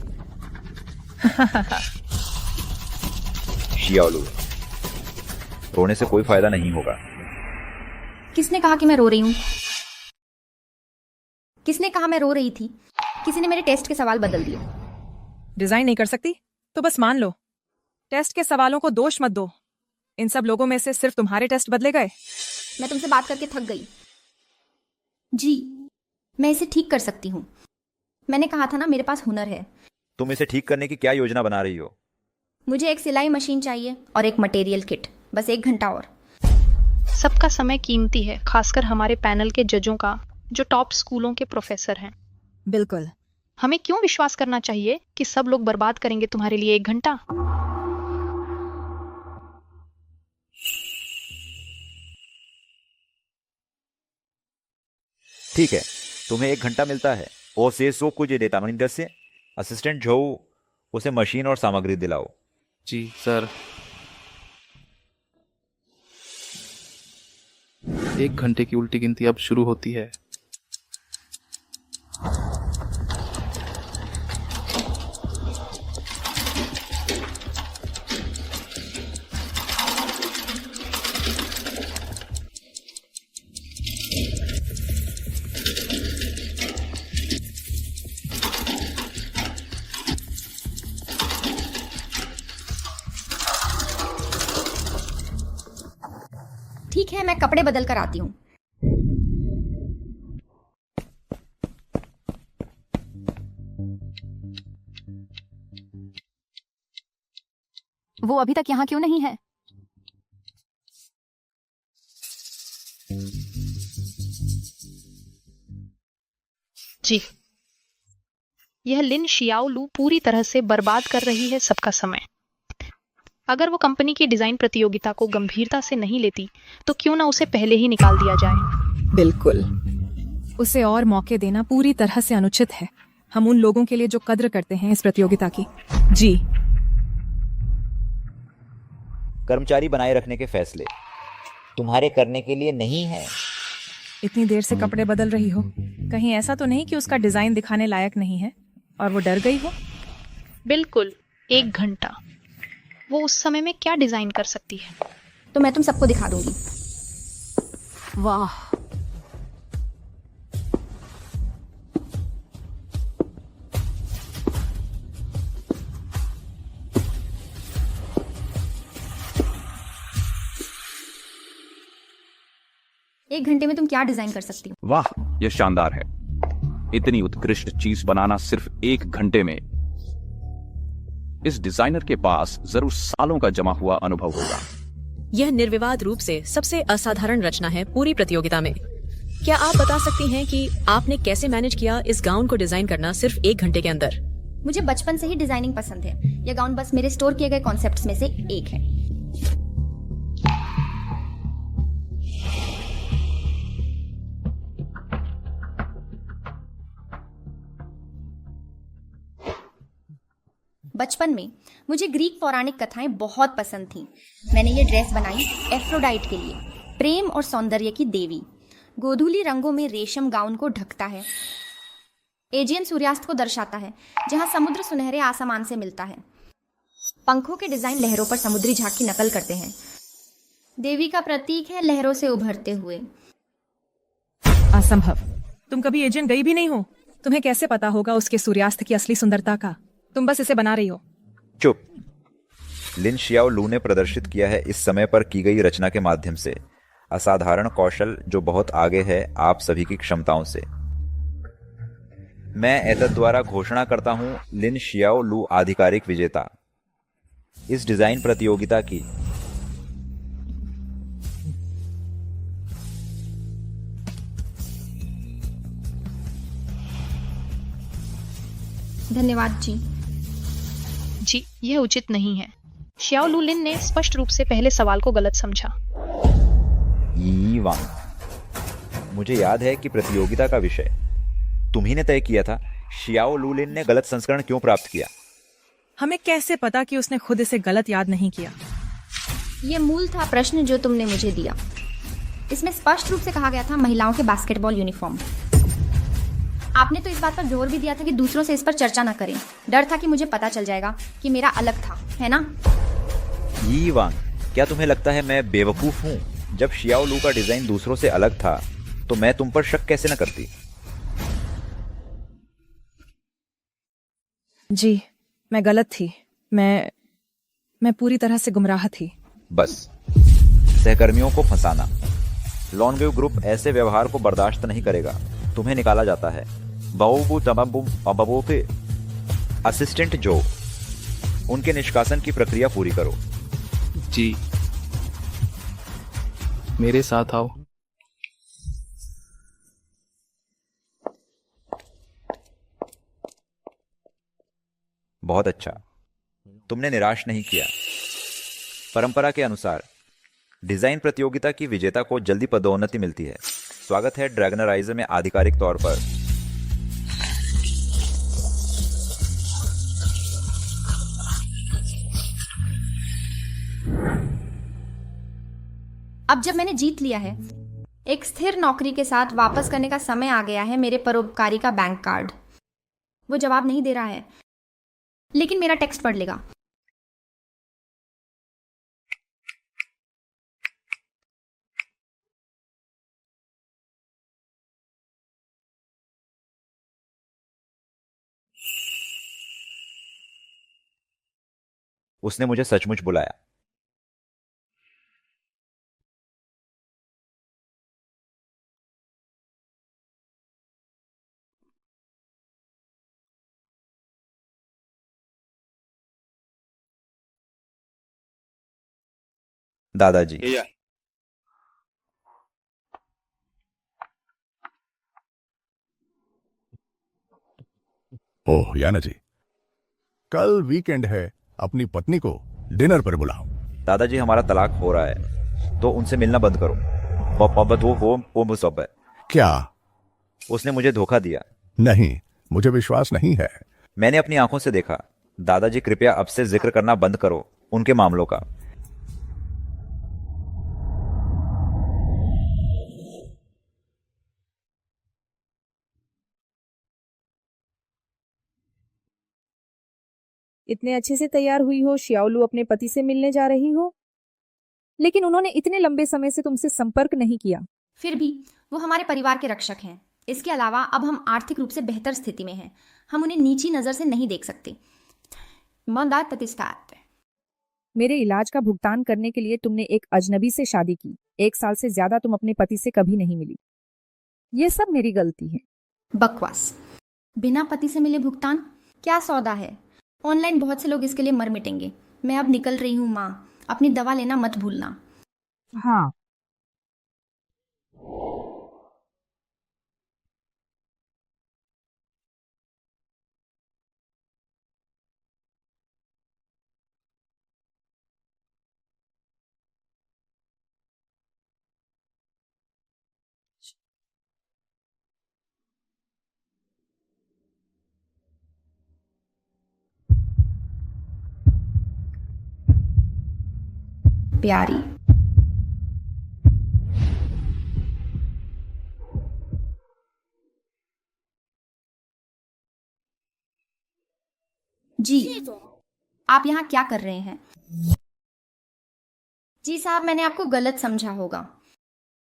Speaker 2: शियाओलू, रोने से कोई फायदा नहीं होगा।
Speaker 3: किसने कहा कि मैं रो रही हूं? किसने कहा मैं रो रही थी? किसी ने मेरे टेस्ट के सवाल बदल दिए।
Speaker 10: डिजाइन नहीं कर सकती तो बस मान लो। टेस्ट के सवालों को दोष मत दो। इन सब लोगों में से सिर्फ तुम्हारे टेस्ट बदले गए।
Speaker 3: मैं तुमसे बात करके थक गई। जी, मैं इसे ठीक कर सकती हूँ। मैंने कहा था ना, मेरे पास हुनर है।
Speaker 2: तुम इसे ठीक करने की क्या योजना बना रही हो?
Speaker 3: मुझे एक सिलाई मशीन चाहिए और एक मटेरियल किट। बस 1 घंटा और।
Speaker 4: सबका समय कीमती है, खासकर हमारे पैनल के जजों का, जो टॉप स्कूलों के प्रोफेसर हैं।
Speaker 10: बिल्कुल।
Speaker 4: हमें क्यों विश्वास करना चाहिए कि सब लोग बर्बाद करेंगे तुम्हारे लिए 1 घंटा?
Speaker 2: ठीक है, तुम्हें 1 घंटा मिलता है और से सो कुछ देता मनिंदर से। असिस्टेंट जो उसे मशीन और सामग्री दिलाओ।
Speaker 1: जी सर। 1 घंटे की उल्टी गिनती अब शुरू होती है।
Speaker 3: ठीक है, मैं कपड़े बदल कर आती हूँ।
Speaker 8: वो अभी तक यहाँ क्यों नहीं है?
Speaker 4: जी, यह लिन शियाओलू पूरी तरह से बर्बाद कर रही है सबका समय। अगर वो कंपनी की डिजाइन प्रतियोगिता को गंभीरता से नहीं लेती तो क्यों ना उसे पहले ही निकाल दिया जाए।
Speaker 10: बिल्कुल। उसे और मौके देना पूरी तरह से अनुचित है। हम उन लोगों के लिए जो कद्र करते हैं इस प्रतियोगिता की। जी।
Speaker 2: कर्मचारी बनाए रखने के फैसले तुम्हारे करने के लिए नहीं है।
Speaker 10: इतनी देर से कपड़े बदल रही हो, कहीं ऐसा तो नहीं कि उसका डिजाइन दिखाने लायक नहीं है और वो डर गई हो?
Speaker 4: बिल्कुल, 1 घंटा। वो उस समय में क्या डिजाइन कर सकती है?
Speaker 3: तो मैं तुम सबको दिखा दूंगी।
Speaker 8: वाह,
Speaker 3: एक घंटे में तुम क्या डिजाइन कर सकती हो?
Speaker 15: वाह, यह शानदार है। इतनी उत्कृष्ट चीज बनाना सिर्फ 1 घंटे में। इस डिजाइनर के पास जरूर सालों का जमा हुआ अनुभव होगा।
Speaker 5: यह निर्विवाद रूप से सबसे असाधारण रचना है पूरी प्रतियोगिता में। क्या आप बता सकती हैं कि आपने कैसे मैनेज किया इस गाउन को डिजाइन करना सिर्फ 1 घंटे के अंदर?
Speaker 3: मुझे बचपन से ही डिजाइनिंग पसंद है। यह गाउन बस मेरे स्टोर किए गए कॉन्सेप्ट्स में से एक है। बचपन में मुझे ग्रीक पौराणिक कथाएं बहुत पसंद थीं। मैंने ये ड्रेस बनाई एफ्रोडाइट के लिए, प्रेम और सौंदर्य की देवी। गोधूली रंगों में रेशम गाउन को ढकता है। एजियन सूर्यास्त को दर्शाता है, जहां समुद्र सुनहरे आसमान से मिलता है। पंखों के डिजाइन लहरों पर समुद्री झाग की नकल करते हैं। देवी का प्रतीक है लहरों से उभरते हुए।
Speaker 10: असंभव। तुम कभी एजेंट गई भी नहीं हो, तुम्हें कैसे पता होगा उसके सूर्यास्त की असली सुंदरता का? तुम बस इसे बना रही हो।
Speaker 2: चुप। लिन शियाओ लू ने प्रदर्शित किया है इस समय पर की गई रचना के माध्यम से असाधारण कौशल जो बहुत आगे है आप सभी की क्षमताओं से। मैं एतद द्वारा घोषणा करता हूं लिन शियाओ लू आधिकारिक विजेता इस डिजाइन प्रतियोगिता की।
Speaker 3: धन्यवाद जी।
Speaker 4: जी, यह उचित नहीं है। श्याओ लू लिन ने स्पष्ट रूप से पहले सवाल को गलत समझा।
Speaker 2: यी वांग, मुझे याद है कि प्रतियोगिता का विषय तुम ही ने तय किया था। शियाओ लू लिन ने गलत संस्करण क्यों प्राप्त किया?
Speaker 10: हमें कैसे पता कि उसने खुद इसे गलत याद नहीं किया?
Speaker 3: ये मूल था प्रश्न जो तुमने मुझे दिया। इसमें स्पष्ट रूप से कहा गया था महिलाओं के बास्केटबॉल यूनिफॉर्म। आपने तो इस बात पर जोर भी दिया था कि दूसरों से इस पर चर्चा न करें। डर था कि मुझे पता चल जाएगा कि मेरा अलग था, है ना?
Speaker 2: यी वांग, क्या तुम्हें लगता है मैं बेवकूफ हूं? जब शियाओ लू का डिजाइन दूसरों से अलग था तो मैं तुम पर शक कैसे न करती?
Speaker 10: जी, मैं गलत थी। मैं पूरी तरह से गुमराह थी।
Speaker 2: बस सहकर्मियों को फंसाना। लॉन्गवेव ग्रुप ऐसे व्यवहार को बर्दाश्त नहीं करेगा। तुम्हें निकाला जाता है। बाओबू तमाबुम अबाबोते असिस्टेंट जो, उनके निष्कासन की प्रक्रिया पूरी करो।
Speaker 1: जी, मेरे साथ आओ।
Speaker 2: बहुत अच्छा, तुमने निराश नहीं किया। परंपरा के अनुसार डिजाइन प्रतियोगिता की विजेता को जल्दी पदोन्नति मिलती है। स्वागत है ड्रैगनराइजर में आधिकारिक तौर पर।
Speaker 3: अब जब मैंने जीत लिया है, एक स्थिर नौकरी के साथ वापस करने का समय आ गया है मेरे परोपकारी का बैंक कार्ड। वो जवाब नहीं दे रहा है, लेकिन मेरा टेक्स्ट पढ़ लेगा।
Speaker 2: उसने मुझे सचमुच बुलाया। दादाजी,
Speaker 9: ओह याना जी, कल वीकेंड है, अपनी पत्नी को डिनर पर बुलाओ।
Speaker 2: दादाजी हमारा तलाक हो रहा है तो उनसे मिलना बंद करो।
Speaker 9: क्या?
Speaker 2: उसने मुझे धोखा दिया।
Speaker 9: नहीं, मुझे विश्वास नहीं है।
Speaker 2: मैंने अपनी आंखों से देखा। दादाजी कृपया अब से जिक्र करना बंद करो उनके मामलों का।
Speaker 16: इतने अच्छे से तैयार हुई हो, शियाओलू अपने पति से मिलने जा रही हो, लेकिन उन्होंने इतने लंबे समय से तुमसे संपर्क नहीं किया।
Speaker 3: फिर भी वो हमारे परिवार के रक्षक हैं। इसके अलावा अब हम आर्थिक रूप से बेहतर स्थिति में हैं। हम उन्हें नीची नजर से नहीं देख सकते। ईमानदार प्रतिष्ठा।
Speaker 16: मेरे इलाज का भुगतान करने के लिए तुमने एक अजनबी से शादी की। 1 साल से ज्यादा तुम अपने पति से कभी नहीं मिली। ये सब मेरी गलती है।
Speaker 3: बकवास। बिना पति से मिले भुगतान क्या सौदा है? ऑनलाइन बहुत से लोग इसके लिए मर मिटेंगे। मैं अब निकल रही हूँ माँ, अपनी दवा लेना मत भूलना।
Speaker 16: हाँ।
Speaker 3: प्यारी। जी, आप यहाँ क्या कर रहे हैं? जी साहब, मैंने आपको गलत समझा होगा।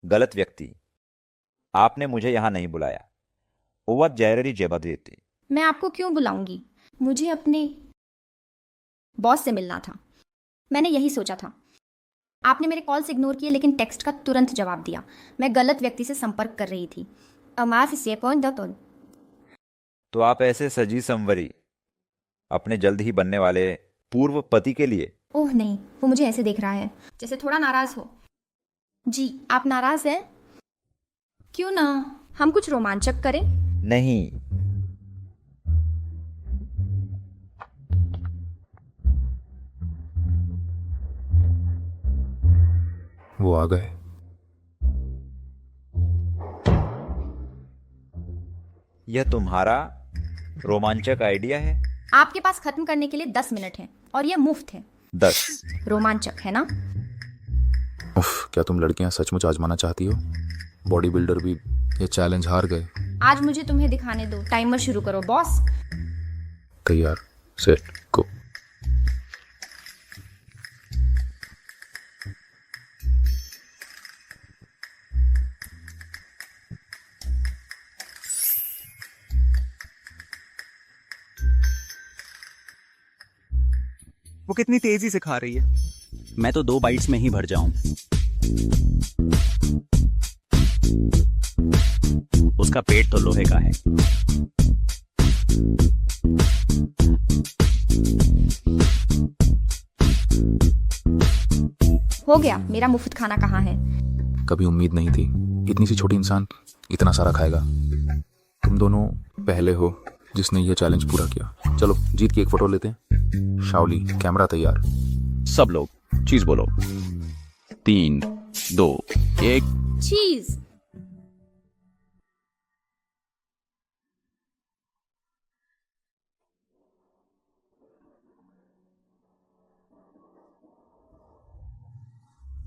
Speaker 2: गलत व्यक्ति आपने मुझे यहाँ नहीं बुलाया। ओवत जैररी जेबादेती।
Speaker 3: मैं आपको क्यों बुलाऊंगी? मुझे अपने बॉस से मिलना था। मैंने यही सोचा था। आपने मेरे कॉल से इग्नोर किए, लेकिन टेक्स्ट का तुरंत जवाब दिया। मैं गलत व्यक्ति से संपर्क कर रही थी। माफ से कौन दतुल।
Speaker 2: तो आप ऐसे सजी संवरी अपने जल्द ही बनने वाले पूर्व पति के लिए?
Speaker 3: ओह नहीं, वो मुझे ऐसे देख रहा है जैसे थोड़ा नाराज हो। जी, आप नाराज हैं? क्यों ना हम कुछ रोमांचक करें?
Speaker 2: नहीं।
Speaker 1: वो आ गए।
Speaker 2: यह तुम्हारा रोमांचक आइडिया है?
Speaker 3: आपके पास खत्म करने के लिए 10 मिनट हैं और यह मुफ्त है।
Speaker 2: 10?
Speaker 3: रोमांचक है ना?
Speaker 1: उफ, क्या तुम लड़कियां सचमुच आजमाना चाहती हो? बॉडी बिल्डर भी ये चैलेंज हार गए।
Speaker 3: आज मुझे तुम्हें दिखाने दो। टाइमर शुरू करो बॉस।
Speaker 1: तैयार, सेट, गो।
Speaker 17: वो कितनी तेजी से खा रही है। मैं तो 2 बाइट्स में ही भर जाऊं। उसका पेट तो लोहे का है।
Speaker 3: हो गया। मेरा मुफ्त खाना कहाँ है?
Speaker 1: कभी उम्मीद नहीं थी इतनी सी छोटी इंसान इतना सारा खाएगा। तुम दोनों पहले हो जिसने ये चैलेंज पूरा किया। चलो जीत की एक फोटो लेते हैं। शाओली, कैमरा तैयार।
Speaker 15: सब लोग चीज बोलो। 3, 2, 1।
Speaker 3: चीज।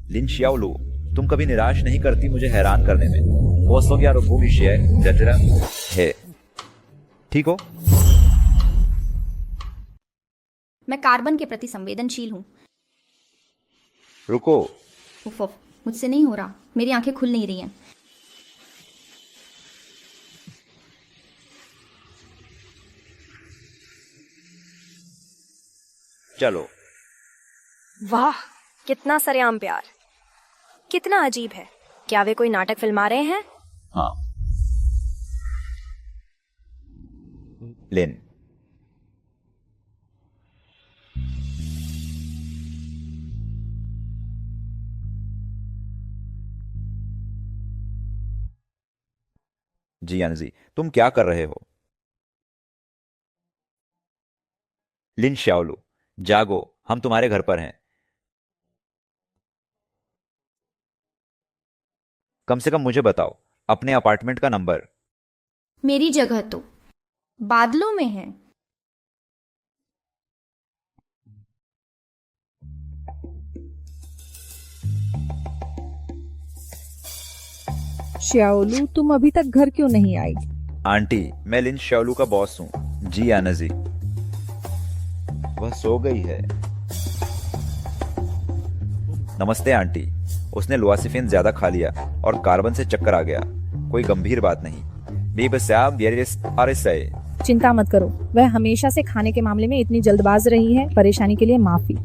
Speaker 2: लिन शियाओलू, तुम कभी निराश नहीं करती मुझे हैरान करने में। वो यार विषय जजरा है, ठीक हो?
Speaker 3: मैं कार्बन के प्रति संवेदनशील हूँ।
Speaker 2: रुको।
Speaker 3: उफ, मुझसे नहीं हो रहा। मेरी आंखें खुल नहीं रही हैं।
Speaker 2: चलो।
Speaker 10: वाह, कितना सरेआम प्यार, कितना अजीब है। क्या वे कोई नाटक फिल्मा रहे हैं?
Speaker 15: हाँ।
Speaker 2: लिन, जी यानजी, तुम क्या कर रहे हो? लिन शाओलू, जागो, हम तुम्हारे घर पर हैं। कम से कम मुझे बताओ अपने अपार्टमेंट का नंबर।
Speaker 3: मेरी जगह तो बादलों में है।
Speaker 16: श्याओलू, तुम अभी तक घर क्यों नहीं आई?
Speaker 2: आंटी, मैं लिन शाओलू का बॉस हूँ। जी आनजी। वह सो गई है। नमस्ते आंटी। उसने लुआसिफिन ज्यादा खा लिया और कार्बन से चक्कर आ गया। कोई गंभीर बात नहीं।
Speaker 16: चिंता मत करो, वह हमेशा से खाने के मामले में इतनी जल्दबाज रही है। परेशानी के लिए माफी।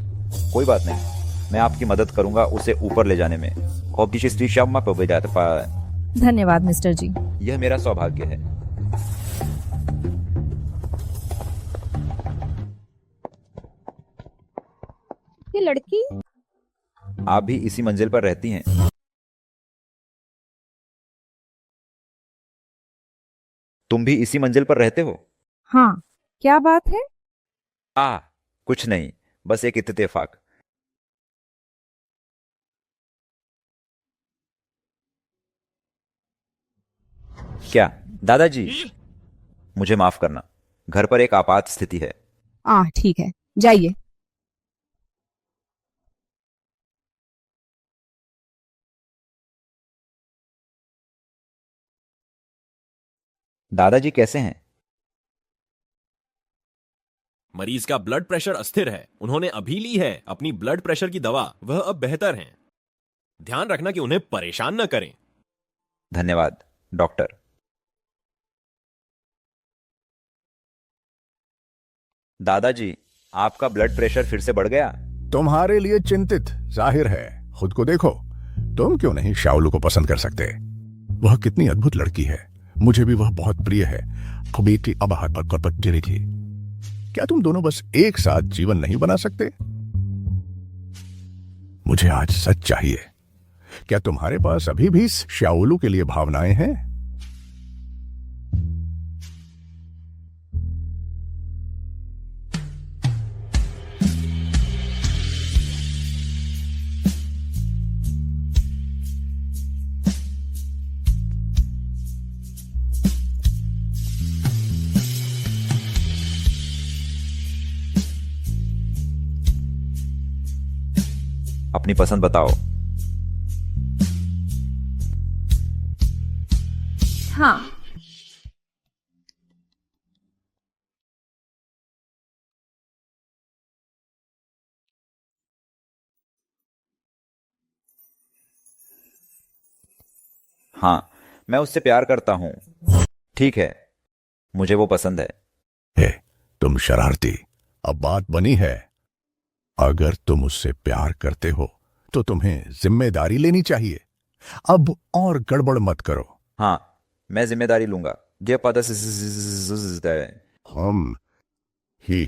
Speaker 2: कोई बात नहीं, मैं आपकी मदद करूंगा उसे ऊपर ले जाने में।
Speaker 16: धन्यवाद मिस्टर जी।
Speaker 2: यह मेरा सौभाग्य है।
Speaker 16: ये लड़की,
Speaker 2: आप भी इसी मंजिल पर रहती हैं? तुम भी इसी मंजिल पर रहते हो?
Speaker 16: हाँ, क्या बात है?
Speaker 2: कुछ नहीं, बस एक इत्तेफाक। क्या दादाजी? मुझे माफ करना, घर पर एक आपात स्थिति है।
Speaker 16: ठीक है, जाइए।
Speaker 2: दादाजी कैसे हैं?
Speaker 18: मरीज का ब्लड प्रेशर अस्थिर है। उन्होंने अभी ली है अपनी ब्लड प्रेशर की दवा। वह अब बेहतर हैं। ध्यान रखना कि उन्हें परेशान न करें।
Speaker 2: धन्यवाद, डॉक्टर। दादाजी, आपका ब्लड प्रेशर फिर से बढ़ गया।
Speaker 9: तुम्हारे लिए चिंतित जाहिर है। खुद को देखो, तुम क्यों नहीं शाओलू को पसंद कर सकते? वह कितनी अद्भुत लड़की है, मुझे भी वह बहुत प्रिय है। बेटी अब हाथ पर गिरी थी। क्या तुम दोनों बस एक साथ जीवन नहीं बना सकते? मुझे आज सच चाहिए। क्या तुम्हारे पास अभी भी शाओलू के लिए भावनाएं हैं?
Speaker 2: अपनी पसंद बताओ।
Speaker 3: हाँ,
Speaker 2: हाँ, मैं उससे प्यार करता हूं। ठीक है, मुझे वो पसंद है।
Speaker 9: तुम शरारती। अब बात बनी है। अगर तुम उससे प्यार करते हो तो तुम्हें जिम्मेदारी लेनी चाहिए। अब और गड़बड़ मत करो।
Speaker 2: हाँ, मैं जिम्मेदारी लूंगा।
Speaker 9: हम ही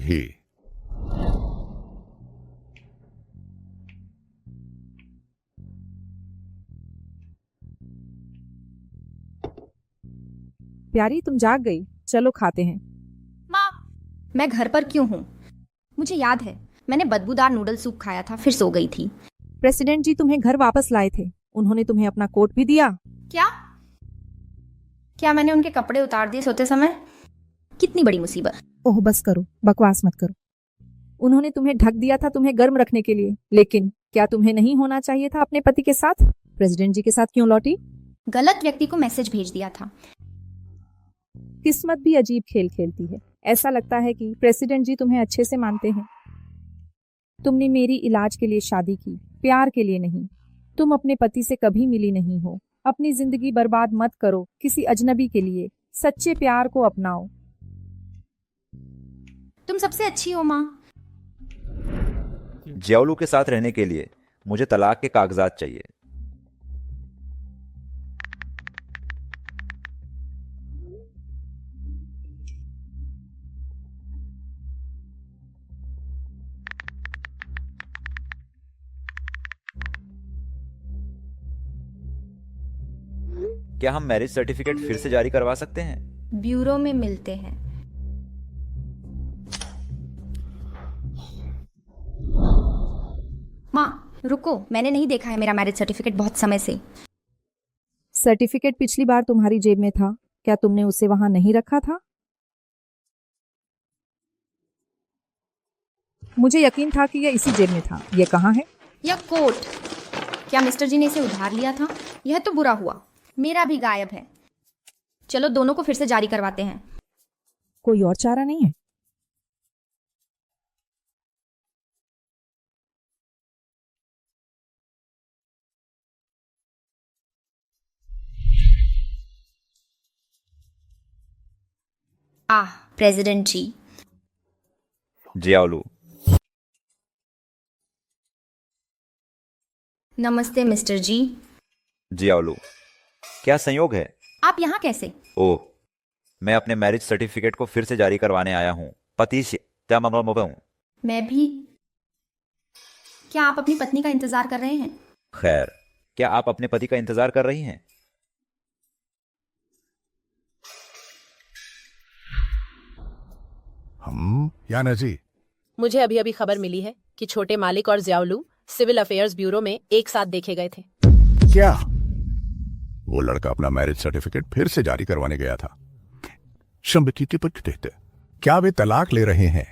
Speaker 16: प्यारी, तुम जाग गई? चलो खाते हैं।
Speaker 3: माँ, मैं घर पर क्यों हूँ? मुझे याद है, मैंने बदबूदार नूडल सूप खाया था, फिर सो गई थी।
Speaker 16: प्रेसिडेंट जी तुम्हें घर वापस लाए थे। उन्होंने तुम्हें अपना कोट भी दिया।
Speaker 3: क्या मैंने उनके कपड़े उतार दिए सोते समय? कितनी बड़ी मुसीबत।
Speaker 16: ओह बस करो, बकवास मत करो। उन्होंने तुम्हें ढक दिया था तुम्हें गर्म रखने के लिए, लेकिन क्या तुम्हें नहीं होना चाहिए था अपने पति के साथ? प्रेसिडेंट जी के साथ क्यों लौटी?
Speaker 3: गलत व्यक्ति को मैसेज भेज दिया था।
Speaker 16: किस्मत भी अजीब खेल खेलती है। ऐसा लगता है कि प्रेसिडेंट जी तुम्हें अच्छे से मानते हैं। तुमने मेरी इलाज के लिए शादी की, प्यार के लिए नहीं। तुम अपने पति से कभी मिली नहीं हो। अपनी जिंदगी बर्बाद मत करो किसी अजनबी के लिए। सच्चे प्यार को अपनाओ।
Speaker 3: तुम सबसे अच्छी हो माँ।
Speaker 2: जियाओलू के साथ रहने के लिए मुझे तलाक के कागजात चाहिए। क्या हम मैरिज सर्टिफिकेट फिर से जारी करवा सकते हैं?
Speaker 3: ब्यूरो में मिलते हैं। माँ रुको, मैंने नहीं देखा है मेरा मैरिज सर्टिफिकेट बहुत समय से।
Speaker 16: सर्टिफिकेट पिछली बार तुम्हारी जेब में था, क्या तुमने उसे वहां नहीं रखा था? मुझे यकीन था कि यह इसी जेब में था। यह कहाँ है?
Speaker 3: यह कोट, क्या मिस्टर जी ने इसे उधार लिया था? यह तो बुरा हुआ, मेरा भी गायब है। चलो दोनों को फिर से जारी करवाते हैं।
Speaker 16: कोई और चारा नहीं है?
Speaker 3: प्रेसिडेंट जी।
Speaker 2: जियाओलू।
Speaker 3: नमस्ते मिस्टर जी।
Speaker 2: जियाओलू, क्या संयोग है?
Speaker 3: आप यहाँ कैसे?
Speaker 2: ओह, मैं अपने मैरिज सर्टिफिकेट को फिर से जारी करवाने आया हूँ। पति से
Speaker 3: मैं भी। क्या आप अपनी पत्नी का इंतजार कर रहे हैं?
Speaker 2: खैर, क्या आप अपने पति का इंतजार कर रही हैं?
Speaker 9: हम या नजी?
Speaker 5: मुझे अभी अभी खबर मिली है कि छोटे मालिक और जियाओलू सिविल अफेयर्स ब्यूरो में एक साथ देखे गए थे।
Speaker 9: क्या वो लड़का अपना मैरिज सर्टिफिकेट फिर से जारी करवाने गया था? क्या वे तलाक ले रहे हैं?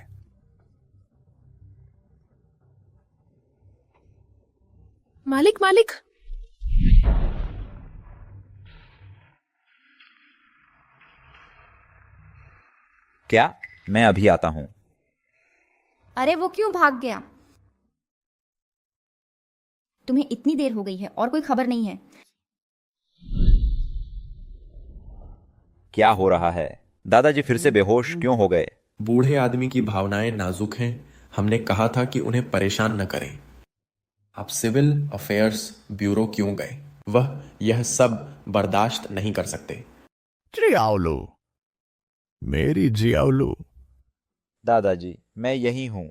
Speaker 5: मालिक मालिक,
Speaker 2: क्या? मैं अभी आता हूं।
Speaker 3: अरे वो क्यों भाग गया? तुम्हें इतनी देर हो गई है और कोई खबर नहीं है।
Speaker 2: क्या हो रहा है? दादाजी फिर से बेहोश क्यों हो गए?
Speaker 12: बूढ़े आदमी की भावनाएं नाजुक हैं। हमने कहा था कि उन्हें परेशान न करें। आप सिविल अफेयर्स ब्यूरो क्यों गए? वह यह सब बर्दाश्त नहीं कर सकते।
Speaker 9: जियाओलू, मेरी जियाओलू।
Speaker 2: दादाजी, मैं यही हूं।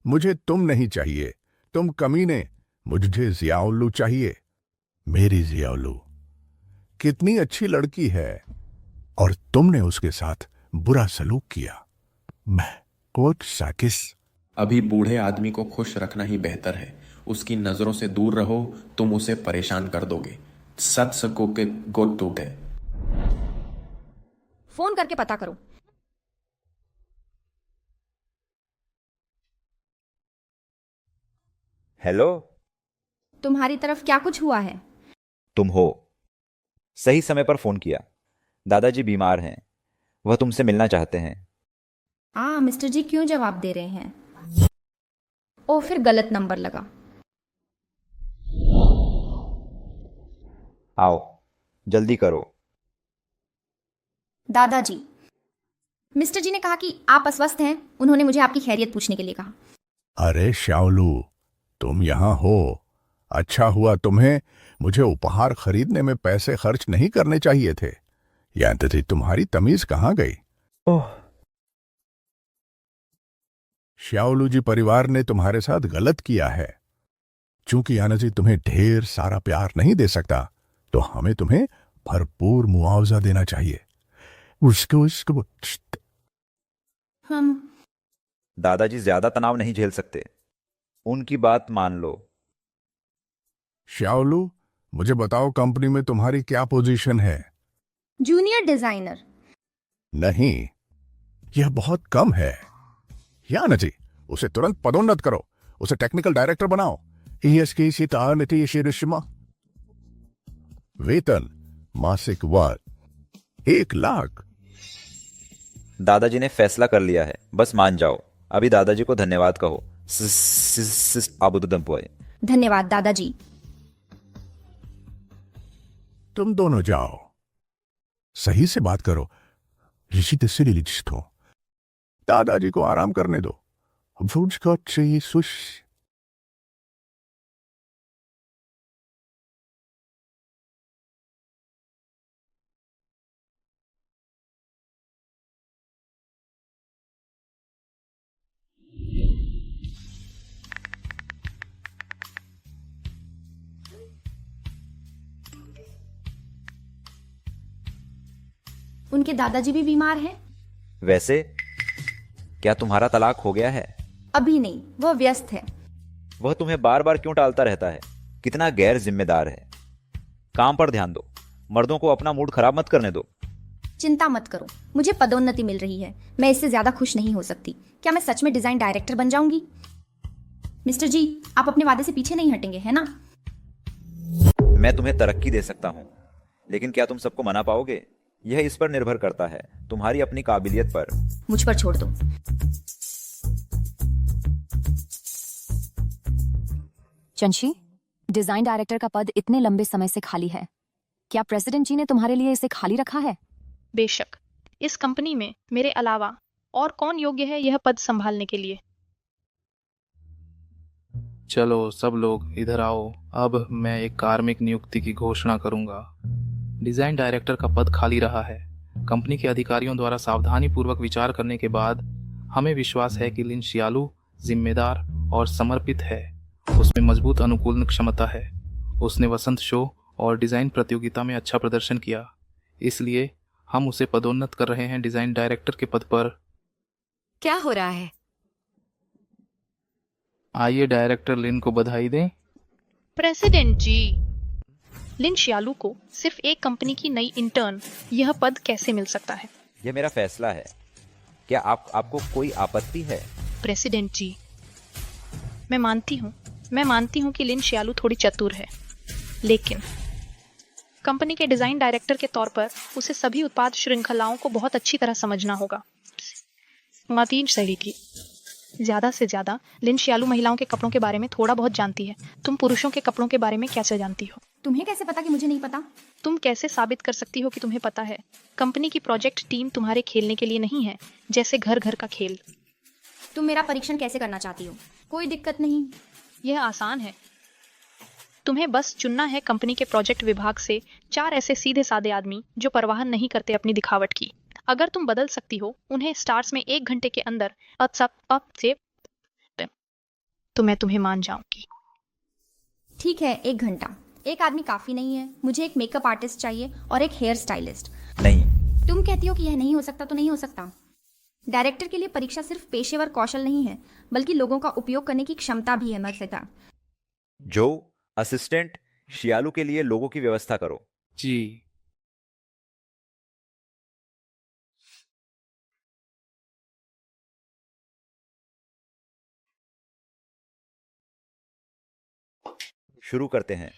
Speaker 9: मुझे तुम नहीं चाहिए, तुम कमीने। मुझे जियाओलू चाहिए, मेरी जियाओलू। कितनी अच्छी लड़की है और तुमने उसके साथ बुरा सलूक किया। मैं कोट साकिस।
Speaker 12: अभी बूढ़े आदमी को खुश रखना ही बेहतर है। उसकी नजरों से दूर रहो, तुम उसे परेशान कर दोगे। सत सको के गोद टूटे।
Speaker 3: फोन करके पता करो।
Speaker 2: हेलो,
Speaker 3: तुम्हारी तरफ क्या कुछ हुआ है?
Speaker 2: तुम हो। सही समय पर फोन किया। दादाजी बीमार हैं, वह तुमसे मिलना चाहते हैं।
Speaker 3: मिस्टर जी क्यों जवाब दे रहे हैं? ओ, फिर गलत नंबर लगा।
Speaker 2: आओ, जल्दी करो।
Speaker 3: दादाजी, मिस्टर जी ने कहा कि आप अस्वस्थ हैं। उन्होंने मुझे आपकी खैरियत पूछने के लिए कहा।
Speaker 9: अरे शाओलू, तुम यहां हो। अच्छा हुआ तुम्हें मुझे उपहार खरीदने में पैसे खर्च नहीं करने चाहिए थे। या तुम्हारी तमीज कहां गई?
Speaker 2: ओह,
Speaker 9: श्याओलू जी, परिवार ने तुम्हारे साथ गलत किया है। चूंकि यानाजी तुम्हें ढेर सारा प्यार नहीं दे सकता, तो हमें तुम्हें भरपूर मुआवजा देना चाहिए। उसको
Speaker 3: हम
Speaker 2: दादाजी ज्यादा तनाव नहीं झेल सकते, उनकी बात मान लो।
Speaker 9: श्याओलू, मुझे बताओ कंपनी में तुम्हारी क्या पोजीशन है?
Speaker 3: Junior designer.
Speaker 9: नहीं, यह बहुत कम है। यानाजी, उसे तुरंत पदोन्नत करो। उसे टेक्निकल डायरेक्टर बनाओ। वेतन मासिक वार 1 लाख।
Speaker 2: दादाजी ने फैसला कर लिया है, बस मान जाओ। अभी दादाजी को धन्यवाद कहो।
Speaker 3: धन्यवाद दादाजी।
Speaker 9: तुम दोनों जाओ, सही से बात करो। ऋषि तो दादाजी को आराम करने दो।
Speaker 3: उनके दादाजी भी बीमार हैं?
Speaker 2: वैसे क्या तुम्हारा तलाक हो गया है?
Speaker 3: अभी नहीं, वह व्यस्त है।
Speaker 2: वह तुम्हें बार बार क्यों टालता रहता है? कितना गैर जिम्मेदार है। काम पर ध्यान दो, मर्दों को अपना मूड खराब मत करने दो।
Speaker 3: चिंता मत करो, मुझे पदोन्नति मिल रही है। मैं इससे ज्यादा खुश नहीं हो सकती। क्या मैं सच में डिजाइन डायरेक्टर बन जाऊंगी? मिस्टर जी, आप अपने वादे से पीछे नहीं हटेंगे, है ना?
Speaker 2: मैं तुम्हें तरक्की दे सकता हूं, लेकिन क्या तुम सबको मना पाओगे? यह इस पर निर्भर करता है, तुम्हारी अपनी काबिलियत पर।
Speaker 3: मुझ पर छोड़ दो।
Speaker 8: चंशी, डिजाइन डायरेक्टर का पद इतने लंबे समय से खाली है। क्या प्रेसिडेंट जी ने तुम्हारे लिए इसे खाली रखा है?
Speaker 4: बेशक, इस कंपनी में मेरे अलावा और कौन योग्य है यह पद संभालने के लिए?
Speaker 6: चलो सब लोग इधर आओ। अब मैं एक कार्मिक नियुक्ति की घोषणा करूंगा। डिजाइन डायरेक्टर का पद खाली रहा है। कंपनी के अधिकारियों द्वारा सावधानी पूर्वक विचार करने के बाद हमें विश्वास है कि लिन शियालू जिम्मेदार और समर्पित है। उसमें मजबूत अनुकूलन क्षमता है। उसने वसंत शो और डिजाइन प्रतियोगिता में अच्छा प्रदर्शन किया, इसलिए हम उसे पदोन्नत कर रहे हैं डिजाइन डायरेक्टर के पद पर।
Speaker 8: क्या हो रहा है?
Speaker 6: आइए डायरेक्टर लिन को बधाई दें।
Speaker 4: प्रेसिडेंट जी, लिन शियालू को सिर्फ एक कंपनी की नई इंटर्न यह पद कैसे मिल सकता है?
Speaker 2: यह मेरा फैसला है। क्या आपको कोई आपत्ति है?
Speaker 4: प्रेसिडेंट जी, मैं मानती हूँ कि लिन शियालू थोड़ी चतुर है, लेकिन कंपनी के डिजाइन डायरेक्टर के तौर पर उसे सभी उत्पाद श्रृंखलाओं को बहुत अच्छी तरह समझना होगा। मातीन सही थी। ज्यादा से ज्यादा लिन शियालू महिलाओं के कपड़ों के बारे में थोड़ा बहुत जानती है। तुम पुरुषों के कपड़ों के बारे में क्या जानती हो?
Speaker 3: तुम्हें कैसे पता कि मुझे नहीं पता?
Speaker 4: तुम कैसे साबित कर सकती हो कि तुम्हें पता है? कंपनी की प्रोजेक्ट टीम तुम्हारे खेलने के लिए नहीं है, जैसे घर घर का खेल।
Speaker 3: तुम मेरा परीक्षण कैसे करना चाहती हो? कोई दिक्कत नहीं।
Speaker 4: यह आसान है। तुम्हें बस चुनना है कंपनी के प्रोजेक्ट विभाग से 4 ऐसे सीधे साधे आदमी जो परवाह नहीं करते अपनी दिखावट की। अगर तुम बदल सकती हो उन्हें स्टार्स में 1 घंटे के अंदर अप से, तो मैं तुम्हें मान जाऊंगी।
Speaker 3: ठीक है, 1 घंटा। एक आदमी काफी नहीं है। मुझे एक मेकअप आर्टिस्ट चाहिए और एक हेयर स्टाइलिस्ट।
Speaker 2: नहीं।
Speaker 3: तुम कहती हो कि यह नहीं हो सकता तो नहीं हो सकता। डायरेक्टर के लिए परीक्षा सिर्फ पेशेवर कौशल नहीं है, बल्कि लोगों का उपयोग करने की क्षमता भी है। मर्सिता,
Speaker 2: जो असिस्टेंट शियालू के लिए लोगों की व्यवस्था करो।
Speaker 6: जी।
Speaker 2: शुरू करते हैं।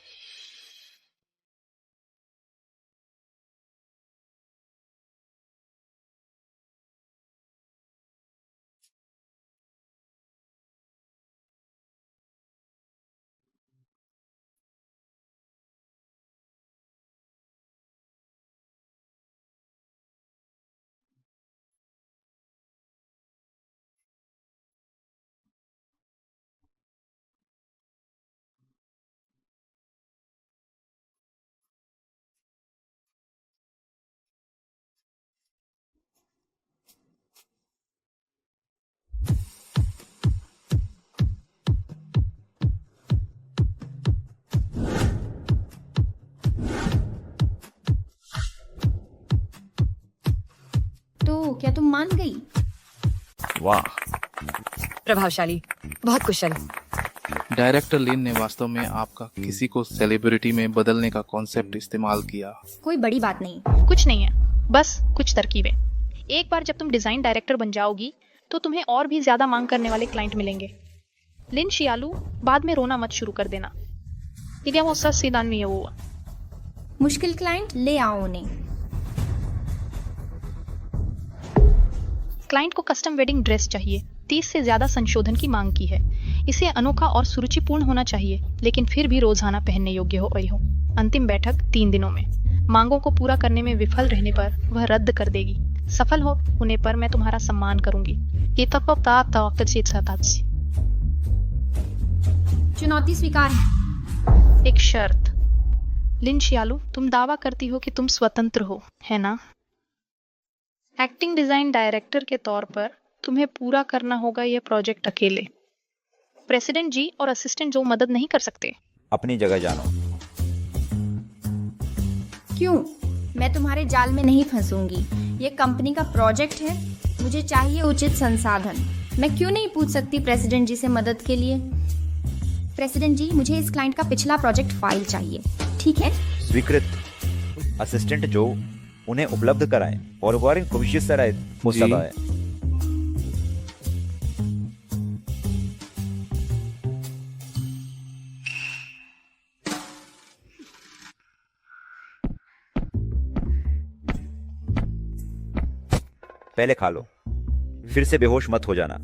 Speaker 3: तो क्या तुम मान गई?
Speaker 2: वाह,
Speaker 5: प्रभावशाली, बहुत कुशल।
Speaker 6: डायरेक्टर लिन ने वास्तव में आपका किसी को सेलिब्रिटी में बदलने का कॉन्सेप्ट इस्तेमाल किया।
Speaker 3: कोई बड़ी बात नहीं।
Speaker 4: कुछ नहीं है, बस कुछ तरकीबें। एक बार जब तुम डिजाइन डायरेक्टर बन जाओगी तो तुम्हें और भी ज्यादा मांग करने वाले क्लाइंट मिलेंगे। लिन शियालू, बाद में रोना मत शुरू कर देना।
Speaker 3: मुश्किल क्लाइंट ले आओ उन्हें।
Speaker 4: क्लाइंट को कस्टम वेडिंग ड्रेस चाहिए। 30 से ज्यादा संशोधन की मांग की है। इसे अनोखा और सुरुचिपूर्ण होना चाहिए, लेकिन फिर भी रोजाना पहनने योग्य हो। अंतिम बैठक 3 दिनों में। मांगों को पूरा करने में विफल रहने पर वह रद्द कर देगी। सफल होने पर मैं तुम्हारा सम्मान करूंगी।
Speaker 3: चुनौती स्वीकार है।
Speaker 4: एक शर्त। लिन शियालू, तुम दावा करती हो कि तुम स्वतंत्र हो, है ना? एक्टिंग डिजाइन डायरेक्टर के तौर पर तुम्हें पूरा करना होगा यह प्रोजेक्ट अकेले। प्रेसिडेंट जी और असिस्टेंट जो मदद नहीं कर सकते।
Speaker 2: अपनी जगह जानो।
Speaker 3: क्यों? मैं तुम्हारे जाल में नहीं फंसूंगी। ये कंपनी का प्रोजेक्ट है, मुझे चाहिए उचित संसाधन। मैं क्यों नहीं पूछ सकती प्रेसिडेंट जी से मदद के लिए? प्रेसिडेंट जी, मुझे इस क्लाइंट का पिछला प्रोजेक्ट फाइल चाहिए, ठीक है?
Speaker 2: स्वीकृत। असिस्टेंट जो उन्हें उपलब्ध कराएं और वारिंग भविष्य से राय मुस्तदा है। पहले खा लो, फिर से बेहोश मत हो जाना।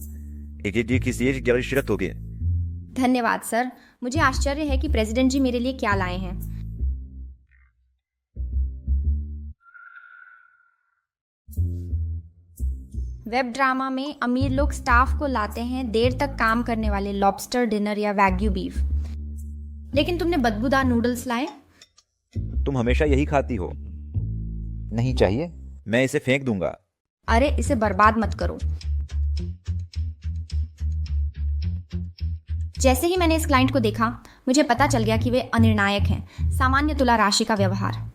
Speaker 2: किसी शिरत होगी।
Speaker 3: धन्यवाद सर। मुझे आश्चर्य है कि प्रेसिडेंट जी मेरे लिए क्या लाए हैं। वेब ड्रामा में अमीर लोग स्टाफ को लाते हैं देर तक काम करने वाले लॉबस्टर डिनर या वैग्यू बीफ, लेकिन तुमने बदबूदार नूडल्स लाए।
Speaker 2: तुम हमेशा यही खाती हो। नहीं चाहिए? मैं इसे फेंक दूंगा।
Speaker 3: अरे, इसे बर्बाद मत करो। जैसे ही मैंने इस क्लाइंट को देखा, मुझे पता चल गया कि वे अनिर्णायक हैं। सामान्य तुला राशि का व्यवहार।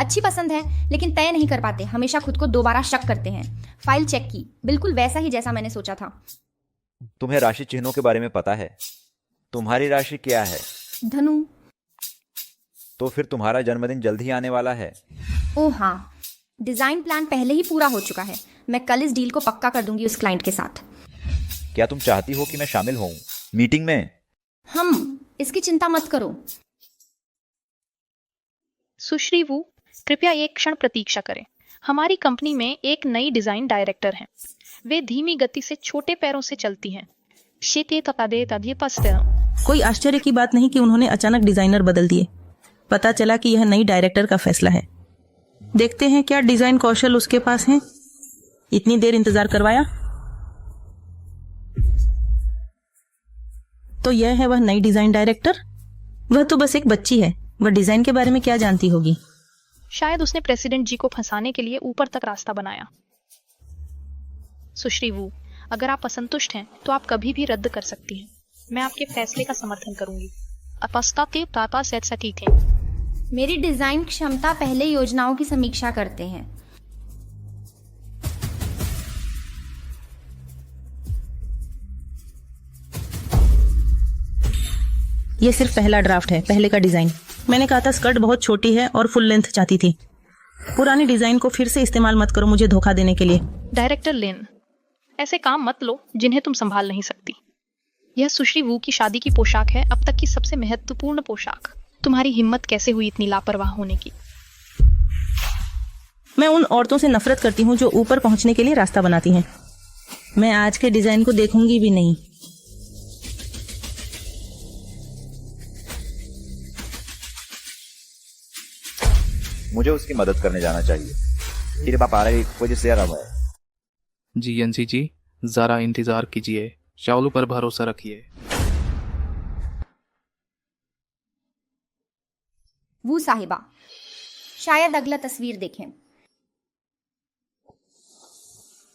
Speaker 3: अच्छी पसंद है, लेकिन तय नहीं कर पाते। हमेशा खुद को दोबारा शक करते हैं। फाइल चेक की, बिल्कुल वैसा ही जैसा मैंने सोचा था।
Speaker 2: तुम्हें राशि चिन्हों के बारे में पता है? तुम्हारी राशि क्या है?
Speaker 3: धनु।
Speaker 2: तो फिर तुम्हारा जन्मदिन जल्द ही आने वाला है।
Speaker 3: ओह हाँ, डिजाइन प्लान पहले ही पूरा हो चुका है। मैं कल इस डील को पक्का कर दूंगी उस क्लाइंट के साथ।
Speaker 2: क्या तुम चाहती हो कि मैं शामिल होऊं मीटिंग में?
Speaker 3: इसकी चिंता मत करो।
Speaker 4: सुश्री वू, कृपया एक क्षण प्रतीक्षा करें। हमारी कंपनी में एक नई डिजाइन डायरेक्टर हैं। वे धीमी गति से छोटे पैरों से चलती हैं।
Speaker 19: कोई आश्चर्य की बात नहीं कि उन्होंने अचानक डिजाइनर बदल दिए। पता चला कि यह नई डायरेक्टर का फैसला है। देखते हैं क्या डिजाइन कौशल उसके पास है। इतनी देर इंतजार करवाया। तो यह है वह नई डिजाइन डायरेक्टर। वह तो बस एक बच्ची है, वह डिजाइन के बारे में क्या जानती होगी।
Speaker 4: शायद उसने प्रेसिडेंट जी को फंसाने के लिए ऊपर तक रास्ता बनाया। सुश्री वू, अगर आप असंतुष्ट हैं तो आप कभी भी रद्द कर सकती हैं। मैं आपके फैसले का समर्थन करूंगी। अपस्ताते पापा सेट सटी थे।
Speaker 3: मेरी डिजाइन क्षमता पहले योजनाओं की समीक्षा करते हैं।
Speaker 19: यह सिर्फ पहला ड्राफ्ट है, पहले का डिजाइन। मैंने कहा था स्कर्ट बहुत छोटी है और फुल लेंथ चाहती थी। पुरानी डिजाइन को फिर से इस्तेमाल मत करो मुझे धोखा देने के लिए।
Speaker 4: डायरेक्टर लिन, ऐसे काम मत लो जिन्हें तुम संभाल नहीं सकती। यह सुश्री वू की शादी की पोशाक है, अब तक की सबसे महत्वपूर्ण पोशाक। तुम्हारी हिम्मत कैसे हुई इतनी लापरवाह होने की।
Speaker 19: मैं उन औरतों से नफरत करती हूँ जो ऊपर पहुंचने के लिए रास्ता बनाती हैं। मैं आज के डिजाइन को देखूंगी भी नहीं।
Speaker 2: मुझे उसकी मदद करने जाना चाहिए। तेरे पापा आ रहे वजह से है।
Speaker 6: जी एनसी जी, जरा इंतजार कीजिए, शाओलू पर भरोसा रखिए।
Speaker 3: वू साहिबा, शायद अगला तस्वीर देखें।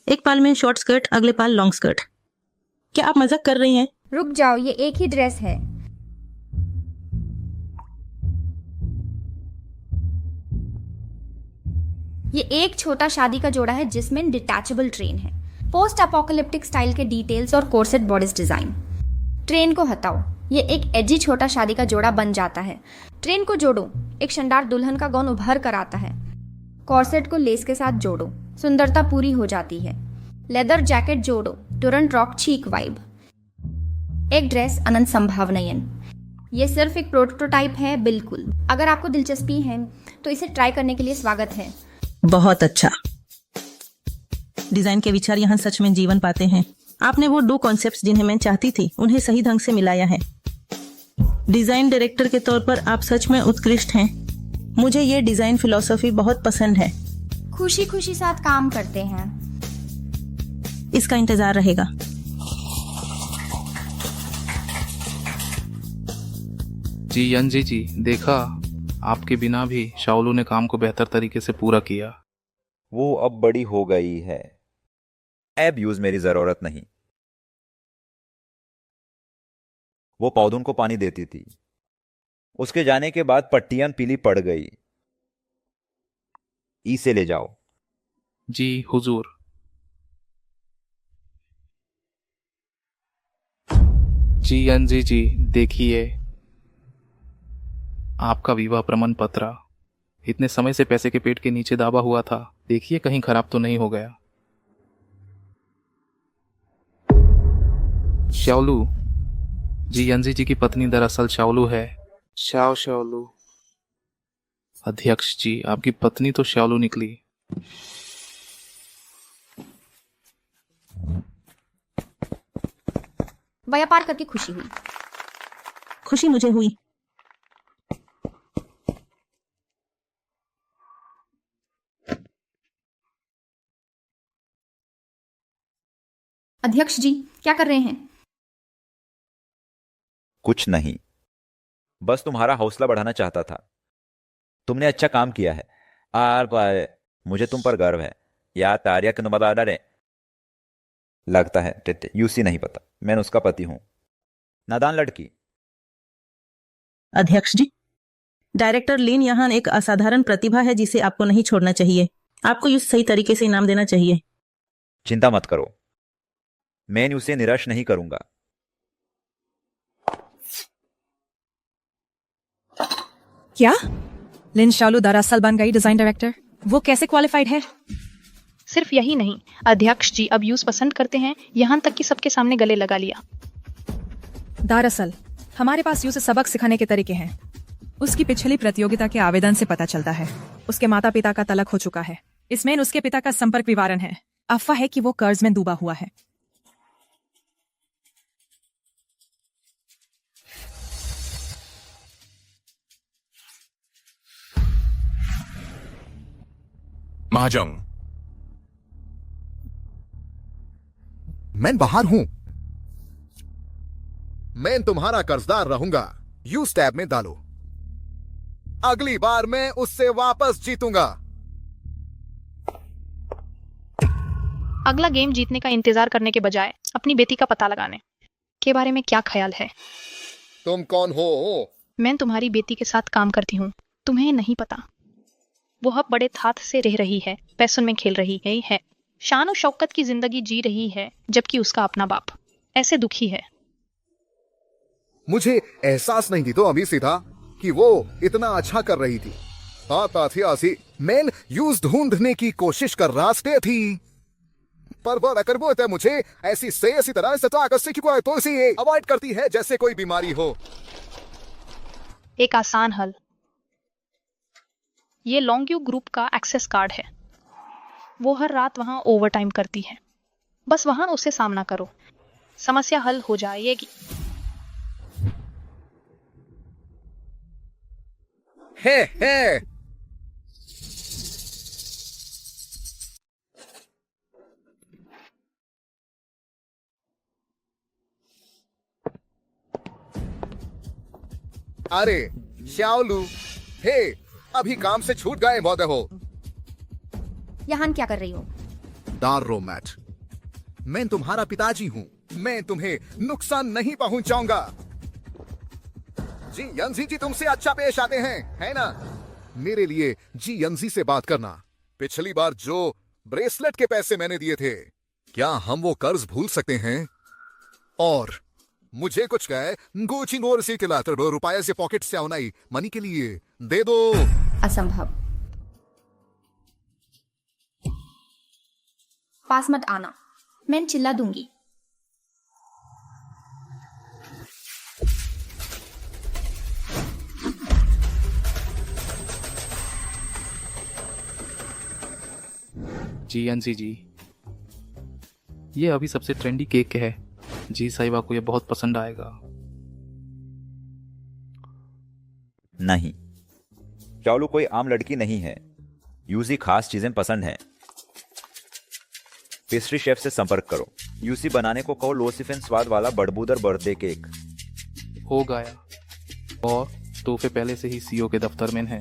Speaker 19: एक पाल में शॉर्ट स्कर्ट, अगले पाल लॉन्ग स्कर्ट। क्या आप मजाक कर रही हैं?
Speaker 3: रुक जाओ, ये एक ही ड्रेस है। ये एक छोटा शादी का जोड़ा है जिसमें डिटैचेबल ट्रेन है। पोस्ट अपोकलिप्टिक स्टाइल के डिटेल्स और कोर्सेट बॉडीज डिजाइन। ट्रेन को हटाओ, ये एक एजी छोटा शादी का जोड़ा बन जाता है। ट्रेन को जोड़ो, एक शानदार दुल्हन का गौन उभर कर आता है। कॉर्सेट को लेस के साथ जोड़ो, सुंदरता पूरी हो जाती है। लेदर जैकेट जोड़ो, तुरंत रॉक चीक वाइब। एक ड्रेस अनंत संभावनाएं। ये सिर्फ एक प्रोटोटाइप है बिल्कुल। अगर आपको दिलचस्पी है तो इसे ट्राई करने के लिए स्वागत है।
Speaker 19: बहुत अच्छा। डिजाइन के विचार यहाँ सच में जीवन पाते हैं। आपने वो 2 कॉन्सेप्ट्स जिन्हें मैं चाहती थी उन्हें सही ढंग से मिलाया है। डिजाइन डायरेक्टर के तौर पर आप सच में उत्कृष्ट हैं। मुझे ये डिजाइन फिलॉसफी बहुत पसंद है।
Speaker 3: खुशी खुशी साथ काम करते हैं।
Speaker 19: इसका इंतजार रहेगा।
Speaker 6: जी यंजी जी, देखा, आपके बिना भी शाओलू ने काम को बेहतर तरीके से पूरा किया।
Speaker 2: वो अब बड़ी हो गई है, अब यूज मेरी जरूरत नहीं। वो पौधों को पानी देती थी। उसके जाने के बाद पट्टियां पीली पड़ गई। इसे ले जाओ।
Speaker 6: जी हुजूर। जी यंजी जी, देखिए आपका विवाह प्रमाण पत्र। इतने समय से पैसे के पेट के नीचे दाबा हुआ था, देखिए कहीं खराब तो नहीं हो गया। शाओलू, जी यंजी जी की पत्नी दरअसल शाओलू है। शाओलू। अध्यक्ष जी, आपकी पत्नी तो शाओलू निकली।
Speaker 3: व्यापार करके खुशी हुई।
Speaker 19: खुशी मुझे हुई।
Speaker 3: अध्यक्ष जी, क्या कर रहे हैं?
Speaker 2: कुछ नहीं, बस तुम्हारा हौसला बढ़ाना चाहता था। तुमने अच्छा काम किया है और मुझे तुम पर गर्व है। या तारिया के नुमा डरे लगता है यूसी नहीं पता, मैं उसका पति हूं। नादान लड़की।
Speaker 19: अध्यक्ष जी, डायरेक्टर लिन यहाँ एक असाधारण प्रतिभा है जिसे आपको नहीं छोड़ना चाहिए। आपको इस सही तरीके से इनाम देना चाहिए।
Speaker 2: चिंता मत करो, मैं उसे निराश नहीं करूंगा।
Speaker 10: क्या लिन शाओलू दरअसल बन गई डिजाइन डायरेक्टर? वो कैसे क्वालिफाइड है?
Speaker 4: सिर्फ यही नहीं, अध्यक्ष जी अब यूज पसंद करते हैं, यहाँ तक कि सबके सामने गले लगा लिया।
Speaker 10: दरअसल हमारे पास यूं से सबक सिखाने के तरीके हैं। उसकी पिछली प्रतियोगिता के आवेदन से पता चलता है उसके माता पिता का तलाक हो चुका है। इसमें उसके पिता का संपर्क विवरण है। अफवाह है कि वो कर्ज में डूबा हुआ है।
Speaker 9: महाजन, मैं बाहर हूं। मैं तुम्हारा कर्जदार रहूंगा। यूज टैब में डालो। अगली बार मैं उससे वापस जीतूंगा।
Speaker 4: अगला गेम जीतने का इंतजार करने के बजाय अपनी बेटी का पता लगाने के बारे में क्या ख्याल है?
Speaker 9: तुम कौन हो?
Speaker 4: मैं तुम्हारी बेटी के साथ काम करती हूँ। तुम्हें नहीं पता, वो अब बड़े थाथ से रह रही है, पैसों में खेल रही है, शान और शौकत की जिंदगी जी रही है, जबकि उसका अपना बाप ऐसे दुखी है।
Speaker 9: मुझे एहसास नहीं थी तो अभी सीधा कि वो इतना अच्छा कर रही थी। थी मैं यूज ढूंढने की कोशिश कर रास्ते थी, पर वो अगर वो मुझे ऐसी तरह से तो इसे अवॉइड करती है जैसे कोई बीमारी हो।
Speaker 4: एक आसान हल, ये लॉन्ग्यू ग्रुप का एक्सेस कार्ड है। वो हर रात वहां ओवर टाइम करती है। बस वहां उससे सामना करो, समस्या हल हो जाएगी।
Speaker 9: हे अरे श्याओलू, हे अभी काम से छूट गए बहुत हो।
Speaker 3: यहाँ क्या कर रही हो?
Speaker 9: दारो मैट, मैं तुम्हारा पिताजी हूँ। मैं तुम्हें नुकसान नहीं पहुंचाऊंगा। जी यंजी जी तुमसे अच्छा पेश आते हैं, है ना? मेरे लिए जी यंजी से बात करना। पिछली बार जो ब्रेसलेट के पैसे मैंने दिए थे, क्या हम वो कर्ज भूल सकते हैं? और मुझे कुछ कहे गोची नोर से रुपया से पॉकेट से आउनाई मनी के लिए दे दो।
Speaker 3: असंभव। पास मत आना, मैं चिल्ला दूंगी।
Speaker 6: जी एनसी जी, ये अभी सबसे ट्रेंडी केक है। जी साहिबा को ये बहुत पसंद आएगा।
Speaker 2: नहीं, चालू कोई आम लड़की नहीं है। यूसी खास चीजें पसंद है। पेस्ट्री शेफ से संपर्क करो। यूसी बनाने को कहो लोसिफिन स्वाद वाला बड़बूदर बर्थडे केक।
Speaker 6: हो गया। और तोहफे पहले से ही सीओ के दफ्तर में है।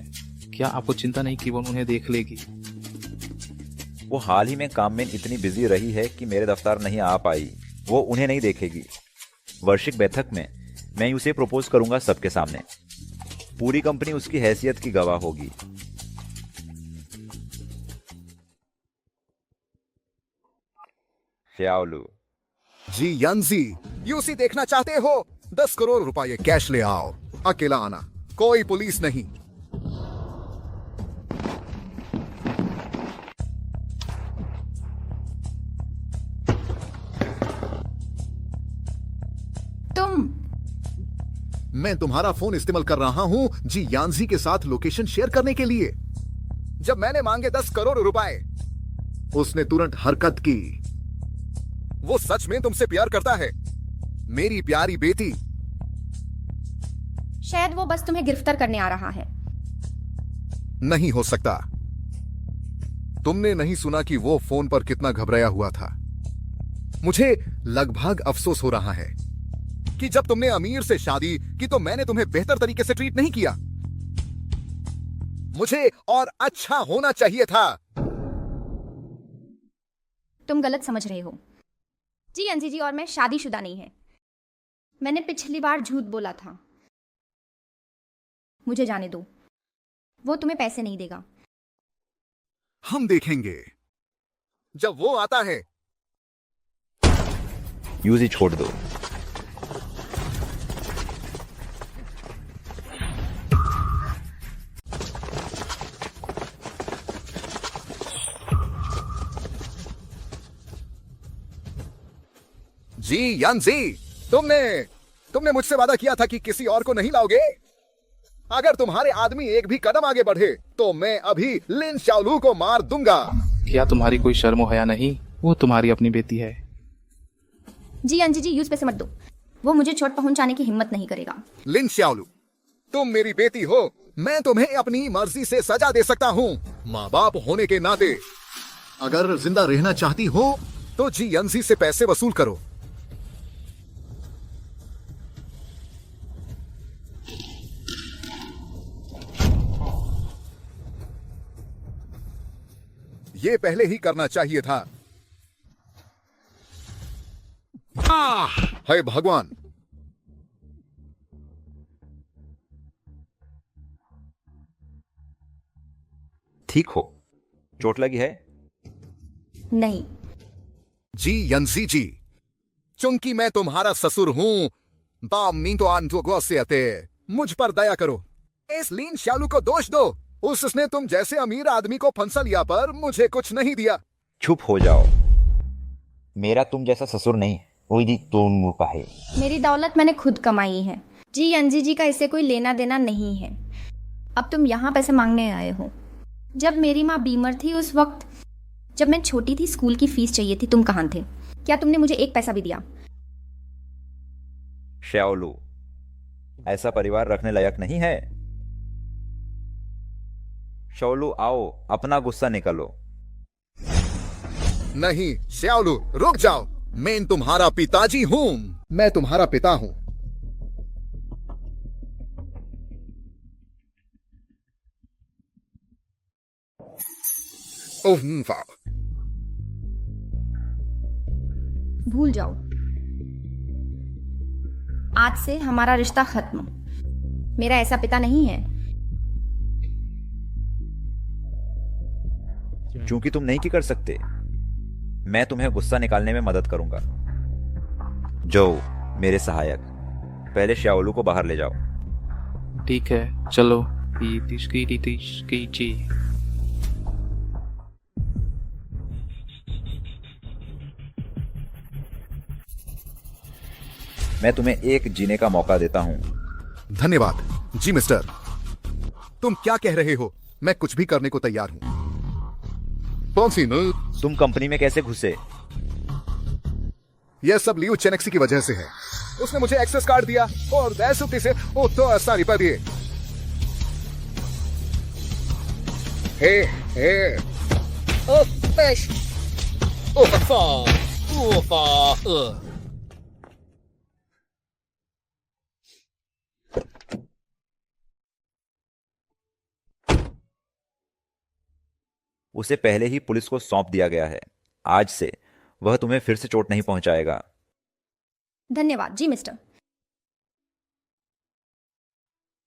Speaker 6: क्या आपको चिंता नहीं कि वो उन्हें देख लेगी?
Speaker 2: वो हाल ही में काम में इतनी बिजी रही है कि मेरे दफ्तर नहीं आ पाई। वो उन्हें नहीं देखेगी। वार्षिक बैठक में मैं उसे प्रपोज करूंगा सबके सामने। पूरी कंपनी उसकी हैसियत की गवाह होगी। श्याओलू
Speaker 9: जी यंजी, यूसी देखना चाहते हो? 10 करोड़ रुपए कैश ले आओ। अकेला आना, कोई पुलिस नहीं। मैं तुम्हारा फोन इस्तेमाल कर रहा हूं जी यांजी के साथ लोकेशन शेयर करने के लिए। जब मैंने मांगे 10 करोड़ रुपए, उसने तुरंत हरकत की। वो सच में तुमसे प्यार करता है, मेरी प्यारी बेटी।
Speaker 3: शायद वो बस तुम्हें गिरफ्तार करने आ रहा है।
Speaker 9: नहीं हो सकता। तुमने नहीं सुना कि वो फोन पर कितना घबराया हुआ था? मुझे लगभग अफसोस हो रहा है कि जब तुमने अमीर से शादी की तो मैंने तुम्हें बेहतर तरीके से ट्रीट नहीं किया। मुझे और अच्छा होना चाहिए था।
Speaker 3: तुम गलत समझ रहे हो। जी अंजी जी और मैं शादीशुदा नहीं है। मैंने पिछली बार झूठ बोला था। मुझे जाने दो। वो तुम्हें पैसे नहीं देगा।
Speaker 9: हम देखेंगे जब वो आता है।
Speaker 2: यूजी छोड़ दो।
Speaker 9: जी यानजी, तुमने मुझसे वादा किया था कि किसी और को नहीं लाओगे। अगर तुम्हारे आदमी एक भी कदम आगे बढ़े तो मैं अभी लिन शाओलू को मार दूंगा।
Speaker 6: क्या तुम्हारी कोई शर्म हया नहीं? वो तुम्हारी अपनी बेटी है।
Speaker 3: जी अंजी जी, यूज पैसे मत दो। वो मुझे चोट पहुंचाने की हिम्मत नहीं करेगा।
Speaker 9: लिन शाओलू, तुम मेरी बेटी हो, मैं तुम्हें अपनी मर्जी से सजा दे सकता हूँ, माँ बाप होने के नाते। अगर जिंदा रहना चाहती हो तो जीएनसी से पैसे वसूल करो। ये पहले ही करना चाहिए था। हे भगवान।
Speaker 2: ठीक हो? चोट लगी है?
Speaker 3: नहीं।
Speaker 9: जी यंसी जी, चूंकि मैं तुम्हारा ससुर हूं, मुझ पर दया करो। इस लीन शालू को दोष दो। उसने तुम जैसे अमीर आदमी को फंसा लिया पर मुझे कुछ नहीं दिया।
Speaker 2: चुप हो जाओ। मेरा तुम जैसा ससुर नहीं, वही दी तुम मुंह का है।
Speaker 3: मेरी दौलत मैंने खुद कमाई है जी। अंजी जी का इससे कोई लेना देना नहीं है। अब तुम यहाँ पैसे मांगने आए हो। जब मेरी माँ बीमार थी, उस वक्त जब मैं छोटी थी, स्कूल की फीस चाहिए थी, तुम कहाँ थे? क्या तुमने मुझे एक पैसा भी दिया?
Speaker 2: श्याओलू, ऐसा परिवार रखने लायक नहीं है। शाओलू, आओ अपना गुस्सा निकालो।
Speaker 9: नहीं श्याओलू, रुक जाओ। मैं तुम्हारा पिताजी हूं। मैं तुम्हारा पिता हूं।
Speaker 3: भूल जाओ। आज से हमारा रिश्ता खत्म। मेरा ऐसा पिता नहीं है।
Speaker 2: चूंकि तुम नहीं की कर सकते, मैं तुम्हें गुस्सा निकालने में मदद करूंगा। जो मेरे सहायक, पहले श्याओलू को बाहर ले जाओ।
Speaker 6: ठीक है, चलो।
Speaker 2: मैं तुम्हें एक जीने का मौका देता हूं।
Speaker 9: धन्यवाद जी मिस्टर। तुम क्या कह रहे हो? मैं कुछ भी करने को तैयार हूं। कौन सी न?
Speaker 2: तुम कंपनी में कैसे घुसे?
Speaker 9: यह सब लियू चेनेक्सी की वजह से है। उसने मुझे एक्सेस कार्ड दिया और दैसुक्ति से वो तो सारी पर दिए। हे ओ पेश ओ फा ओ फा
Speaker 2: उसे पहले ही पुलिस को सौंप दिया गया है। आज से वह तुम्हें फिर से चोट नहीं पहुंचाएगा।
Speaker 3: धन्यवाद जी मिस्टर।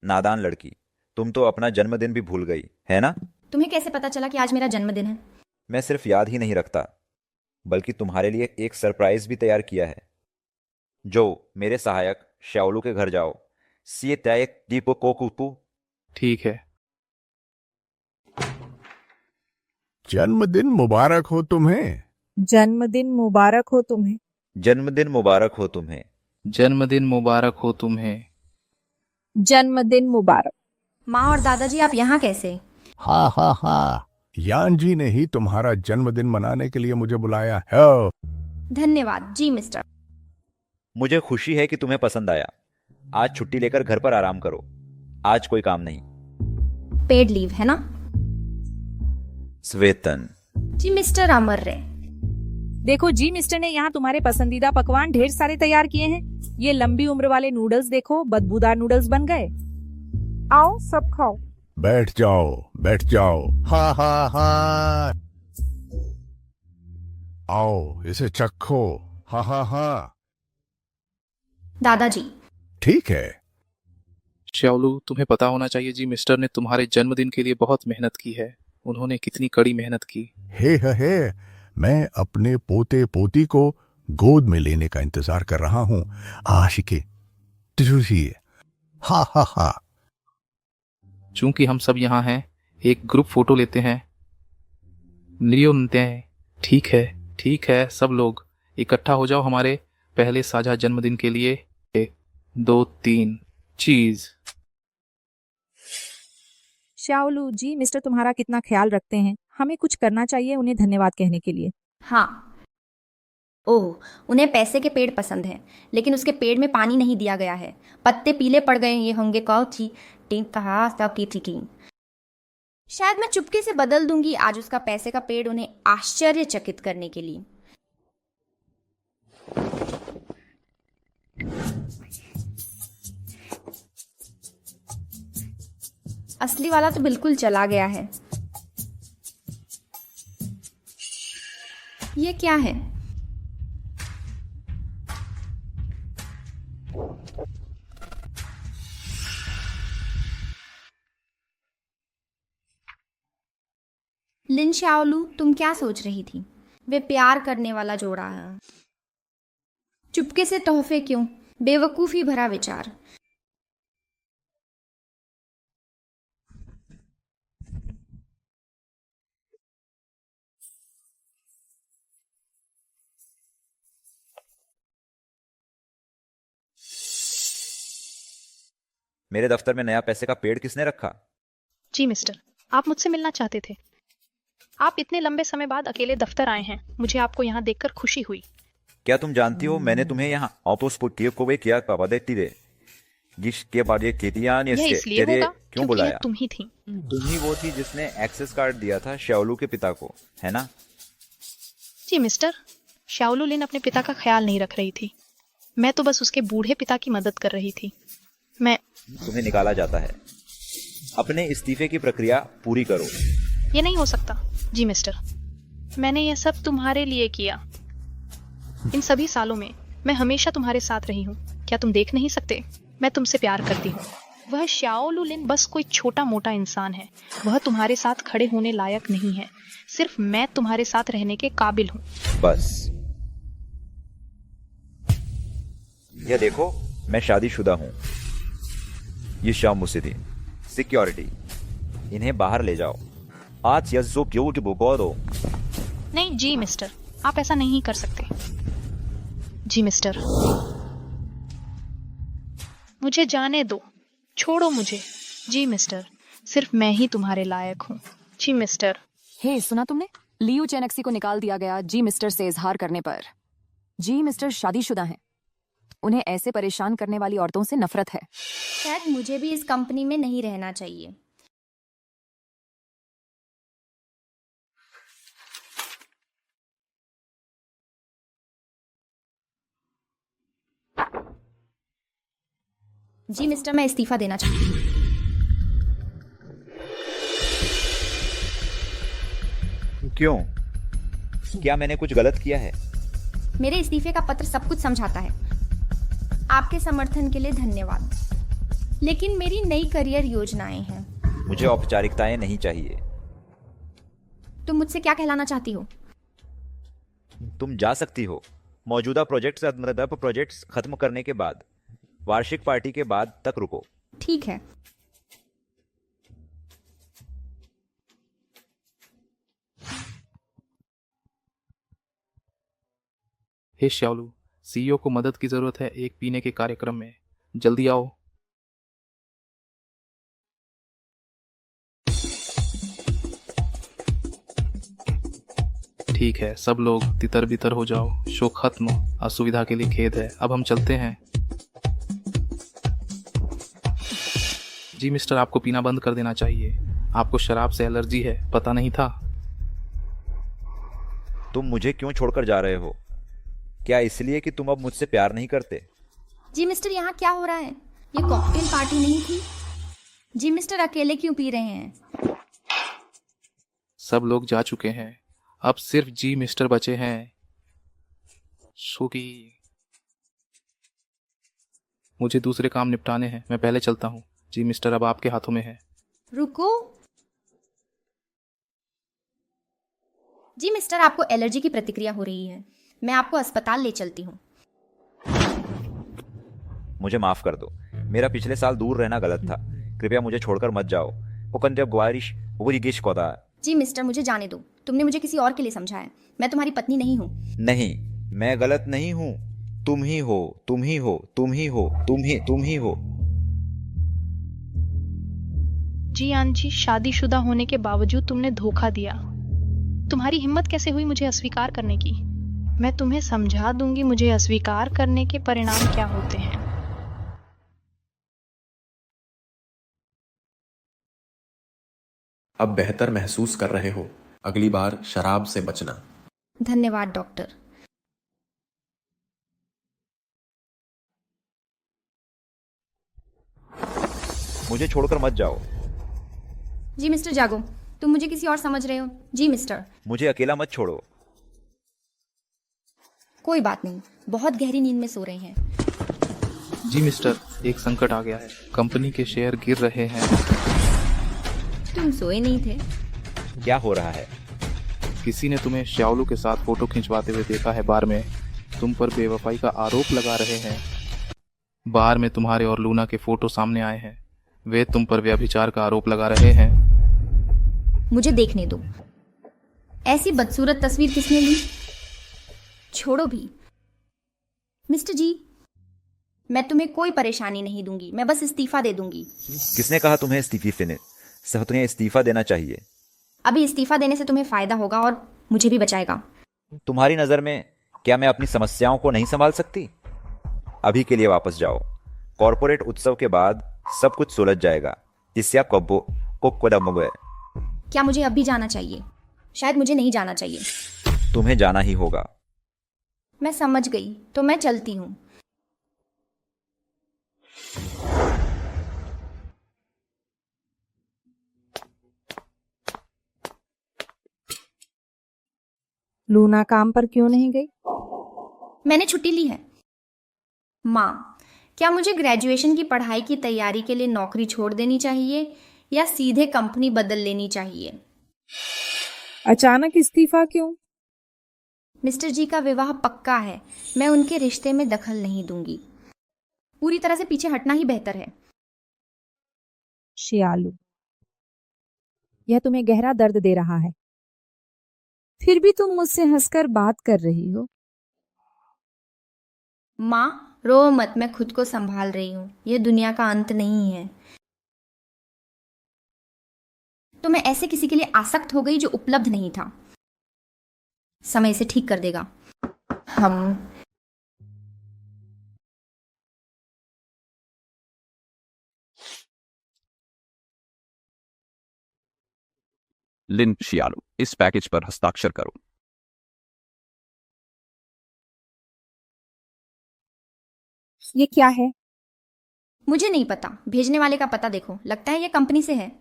Speaker 2: नादान लड़की, तुम तो अपना जन्मदिन भी भूल गई है ना?
Speaker 3: तुम्हें कैसे पता चला कि आज मेरा जन्मदिन है?
Speaker 2: मैं सिर्फ याद ही नहीं रखता, बल्कि तुम्हारे लिए एक सरप्राइज भी तैयार किया है। जो मेरे सहायक श्याओलू के घर जाओ। सीए त्यायक दीपो कोकुपू।
Speaker 6: ठीक है।
Speaker 9: जन्मदिन मुबारक हो तुम्हें।
Speaker 16: जन्मदिन मुबारक हो तुम्हें।
Speaker 2: जन्मदिन मुबारक हो तुम्हें।
Speaker 6: जन्मदिन मुबारक हो तुम्हें।
Speaker 16: जन्मदिन मुबारक।
Speaker 3: माँ और दादाजी, आप यहाँ कैसे?
Speaker 9: हा हा हा, यान जी ने ही तुम्हारा जन्मदिन मनाने के लिए मुझे बुलाया है।
Speaker 3: धन्यवाद जी मिस्टर।
Speaker 2: मुझे खुशी है कि तुम्हें पसंद आया। आज छुट्टी लेकर घर पर आराम करो। आज कोई काम नहीं।
Speaker 3: पेड लीव है ना?
Speaker 2: स्वेतन
Speaker 3: जी मिस्टर अमर्रे।
Speaker 16: देखो जी, मिस्टर ने यहाँ तुम्हारे पसंदीदा पकवान ढेर सारे तैयार किए हैं। ये लंबी उम्र वाले नूडल्स देखो, बदबूदार नूडल्स बन गए। आओ सब खाओ।
Speaker 9: बैठ जाओ, बैठ जाओ। हा हा हा। आओ इसे चखो। हा हा हा।
Speaker 3: दादाजी।
Speaker 9: ठीक है।
Speaker 6: श्याओलू, तुम्हें पता होना चाहिए जी, मिस्टर ने तुम्हारे जन्मदिन के लिए बहुत मेहनत की है। उन्होंने कितनी कड़ी मेहनत की।
Speaker 9: हे, मैं अपने पोते पोती को गोद में लेने का इंतजार कर रहा हूं। आशिके हा हा हा।
Speaker 6: चूंकि हम सब यहाँ हैं, एक ग्रुप फोटो लेते हैं। ठीक है, सब लोग इकट्ठा हो जाओ हमारे पहले साझा जन्मदिन के लिए। 1 2 3 चीज।
Speaker 16: श्याओलू जी, मिस्टर तुम्हारा कितना ख्याल रखते हैं। हमें कुछ करना चाहिए उन्हें धन्यवाद कहने के लिए।
Speaker 3: हाँ। ओह, उन्हें पैसे के पेड़ पसंद हैं, लेकिन उसके पेड़ में पानी नहीं दिया गया है। पत्ते पीले पड़ गए ये होंगे। कौची शायद मैं चुपके से बदल दूंगी आज उसका पैसे का पेड़ उन्हें आश्चर्यचकित करने के लिए। असली वाला तो बिल्कुल चला गया है। ये क्या है? लिन शाओलू, तुम क्या सोच रही थी? वे प्यार करने वाला जोड़ा है। चुपके से तोहफे क्यों? बेवकूफी भरा विचार।
Speaker 2: मेरे दफ्तर में नया पैसे का पेड़ किसने रखा?
Speaker 4: जी मिस्टर, आप मुझसे मिलना चाहते थे। आप इतने लंबे समय बाद अकेले दफ्तर आए हैं। मुझे आपको यहाँ देखकर खुशी हुई।
Speaker 2: क्या तुम जानती हो मैंने तुम्हें यहाँ किया पापा देती रे जिसके बाद ये
Speaker 4: यह इसलिए होगा
Speaker 2: क्यों
Speaker 4: क्योंकि
Speaker 2: बुलाया?
Speaker 4: यह तुम ही थी।
Speaker 2: तुम ही वो थी जिसने एक्सेस कार्ड दिया था शाओलू के पिता को, है ना?
Speaker 4: जी मिस्टर, शाओलू लिन अपने पिता का ख्याल नहीं रख रही थी। मैं तो बस उसके बूढ़े पिता की मदद कर रही थी। मैं
Speaker 2: तुम्हें निकाला जाता है। अपने इस्तीफे की प्रक्रिया पूरी करो।
Speaker 4: ये नहीं हो सकता। जी मिस्टर, मैंने यह सब तुम्हारे लिए किया। इन सभी सालों में मैं हमेशा तुम्हारे साथ रही हूँ। क्या तुम देख नहीं सकते? मैं तुमसे प्यार करती हूँ। वह शाओलू लिन बस कोई छोटा मोटा इंसान है। वह तुम्हारे साथ खड़े होने लायक नहीं है। सिर्फ मैं तुम्हारे साथ रहने के काबिल हूँ।
Speaker 2: बस यह देखो, मैं शादीशुदा हूँ। ये शाम मुझसे सिक्योरिटी, इन्हें बाहर ले जाओ। आज यज्जो ब्यूटीफुल दो।
Speaker 4: नहीं जी मिस्टर, आप ऐसा नहीं कर सकते। जी मिस्टर, मुझे जाने दो, छोड़ो मुझे। जी मिस्टर, सिर्फ मैं ही तुम्हारे लायक हूँ। जी मिस्टर।
Speaker 8: हे, सुना तुमने? लियू चेनेक्सी को निकाल दिया गया जी मिस्टर से इजहार करने पर। जी मिस्टर शादीशुदा हैं। उन्हें ऐसे परेशान करने वाली औरतों से नफरत है।
Speaker 3: शायद मुझे भी इस कंपनी में नहीं रहना चाहिए। जी मिस्टर, मैं इस्तीफा देना चाहती हूँ।
Speaker 2: क्यों? क्या मैंने कुछ गलत किया है?
Speaker 3: मेरे इस्तीफे का पत्र सब कुछ समझाता है। आपके समर्थन के लिए धन्यवाद, लेकिन मेरी नई करियर योजनाएं हैं।
Speaker 2: मुझे औपचारिकताएं नहीं चाहिए।
Speaker 3: तुम मुझसे क्या कहलाना चाहती हो?
Speaker 2: तुम जा सकती हो। मौजूदा प्रोजेक्ट्स खत्म करने के बाद, वार्षिक पार्टी के बाद तक रुको।
Speaker 3: ठीक है।
Speaker 6: हे शाओलू, सीईओ को मदद की जरूरत है एक पीने के कार्यक्रम में। जल्दी आओ। ठीक है, सब लोग तितर बितर हो जाओ। शो खत्म। असुविधा के लिए खेद है। अब हम चलते हैं। जी मिस्टर, आपको पीना बंद कर देना चाहिए। आपको शराब से एलर्जी है, पता नहीं था?
Speaker 2: तुम मुझे क्यों छोड़कर जा रहे हो? क्या इसलिए कि तुम अब मुझसे प्यार नहीं करते?
Speaker 3: जी मिस्टर, यहाँ क्या हो रहा है? ये कॉकटेल पार्टी नहीं थी। जी मिस्टर, अकेले क्यों पी रहे हैं?
Speaker 6: सब लोग जा चुके हैं। अब सिर्फ जी मिस्टर बचे हैं। सुगी, मुझे दूसरे काम निपटाने हैं। मैं पहले चलता हूँ। जी मिस्टर, अब आपके हाथों में है।
Speaker 3: रुको। जी मिस्टर, आपको एलर्जी की प्रतिक्रिया हो रही है। मैं आपको अस्पताल ले चलती हूँ।
Speaker 2: मुझे माफ कर दो। मेरा पिछले साल दूर रहना गलत था। कृपया मुझे छोड़कर मत जाओ।
Speaker 3: जी मिस्टर, मुझे जाने दो। तुमने मुझे किसी और के लिए समझा है। मैं तुम्हारी पत्नी नहीं हूँ।
Speaker 2: नहीं, मैं गलत नहीं हूँ। तुम ही हो, तुम ही हो, तुम ही हो, तुम ही हो।
Speaker 4: जी आंजी, शादीशुदा होने के बावजूद तुमने धोखा दिया। तुम्हारी हिम्मत कैसे हुई मुझे अस्वीकार करने की? मैं तुम्हें समझा दूंगी मुझे अस्वीकार करने के परिणाम क्या होते हैं।
Speaker 12: अब बेहतर महसूस कर रहे हो। अगली बार शराब से बचना।
Speaker 3: धन्यवाद डॉक्टर।
Speaker 2: मुझे छोड़कर मत जाओ।
Speaker 3: जी मिस्टर जागो, तुम मुझे किसी और समझ रहे हो। जी मिस्टर।
Speaker 2: मुझे अकेला मत छोड़ो।
Speaker 3: कोई बात नहीं, बहुत गहरी नींद में सो रहे हैं।
Speaker 6: जी मिस्टर, एक संकट आ गया है। कंपनी के शेयर गिर रहे हैं।
Speaker 3: तुम सोए नहीं थे?
Speaker 2: क्या हो रहा है?
Speaker 6: किसी ने तुम्हें श्याओलू के साथ फोटो खिंचवाते हुए देखा है बार में। तुम पर बेवफाई का आरोप लगा रहे हैं। बार में तुम्हारे और लूना के फोटो सामने आए हैं। वे तुम पर व्यभिचार का आरोप लगा रहे हैं।
Speaker 3: मुझे देखने दो। ऐसी बदसूरत तस्वीर किसने ली? छोड़ो भी। मिस्टर जी, मैं तुम्हें कोई परेशानी नहीं दूंगी, मैं बस इस्तीफा दे दूंगी।
Speaker 2: किसने कहा तुम्हें इस्तीफा देना चाहिए?
Speaker 3: अभी इस्तीफा देने से तुम्हें फायदा होगा और मुझे भी बचाएगा।
Speaker 2: तुम्हारी नजर में क्या मैं अपनी समस्याओं को नहीं संभाल सकती? अभी के लिए वापस जाओ। कॉर्पोरेट उत्सव के बाद सब कुछ सुलझ जाएगा।
Speaker 3: क्या मुझे अभी जाना चाहिए? शायद मुझे नहीं जाना चाहिए।
Speaker 2: तुम्हें जाना ही होगा।
Speaker 3: मैं समझ गई, तो मैं चलती हूँ।
Speaker 16: लूना काम पर क्यों नहीं गई?
Speaker 3: मैंने छुट्टी ली है। माँ, क्या मुझे ग्रेजुएशन की पढ़ाई की तैयारी के लिए नौकरी छोड़ देनी चाहिए या सीधे कंपनी बदल लेनी चाहिए?
Speaker 16: अचानक इस्तीफा क्यों?
Speaker 3: मिस्टर जी का विवाह पक्का है। मैं उनके रिश्ते में दखल नहीं दूंगी। पूरी तरह से पीछे हटना ही बेहतर है।
Speaker 16: श्यालू, यह तुम्हें गहरा दर्द दे रहा है, फिर भी तुम मुझसे हंसकर बात कर रही हो।
Speaker 3: माँ, रो मत, मैं खुद को संभाल रही हूँ। यह दुनिया का अंत नहीं है। तो मैं ऐसे किसी के लिए आसक्त हो गई जो उपलब्ध नहीं था। समय से ठीक कर देगा। हम
Speaker 15: लिन शियालू, इस पैकेज पर हस्ताक्षर करो।
Speaker 16: ये क्या है?
Speaker 3: मुझे नहीं पता। भेजने वाले का पता देखो, लगता है ये कंपनी से है।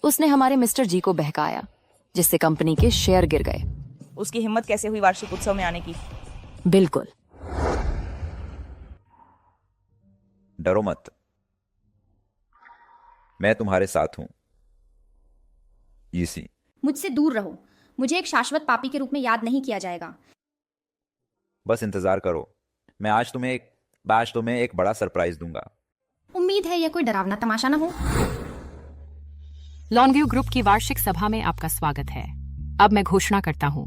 Speaker 8: उसने हमारे मिस्टर जी को बहकाया, जिससे कंपनी के शेयर गिर गए।
Speaker 20: उसकी हिम्मत कैसे हुई वार्षिक उत्सव में आने की?
Speaker 8: बिल्कुल।
Speaker 2: डरो मत, मैं तुम्हारे साथ हूं। ईसी,
Speaker 3: मुझसे दूर रहो। मुझे एक शाश्वत पापी के रूप में याद नहीं किया जाएगा।
Speaker 2: बस इंतजार करो। मैं आज तुम्हें एक बड़ा सरप्राइज दूंगा।
Speaker 3: उम्मीद है यह कोई डरावना तमाशा ना हो।
Speaker 5: लॉन्गव्यू ग्रुप की वार्षिक सभा में आपका स्वागत है। अब मैं घोषणा करता हूँ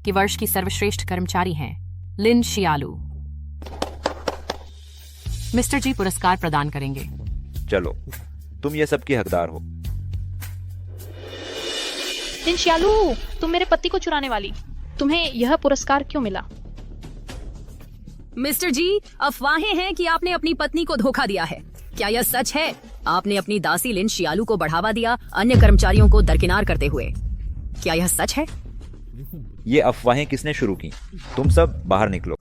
Speaker 5: कि वर्ष की सर्वश्रेष्ठ कर्मचारी हैं लिन शियालू। मिस्टर जी पुरस्कार प्रदान करेंगे।
Speaker 2: चलो, तुम ये सब की हकदार हो।
Speaker 4: लिन शियालू, तुम मेरे पति को चुराने वाली, तुम्हें यह पुरस्कार क्यों मिला?
Speaker 5: मिस्टर जी, अफवाहें हैं कि आपने अपनी पत्नी को धोखा दिया है। क्या यह सच है? आपने अपनी दासी लिन शियालू को बढ़ावा दिया, अन्य कर्मचारियों को दरकिनार करते हुए। क्या यह सच है?
Speaker 2: ये अफवाहें किसने शुरू की? तुम सब बाहर निकलो।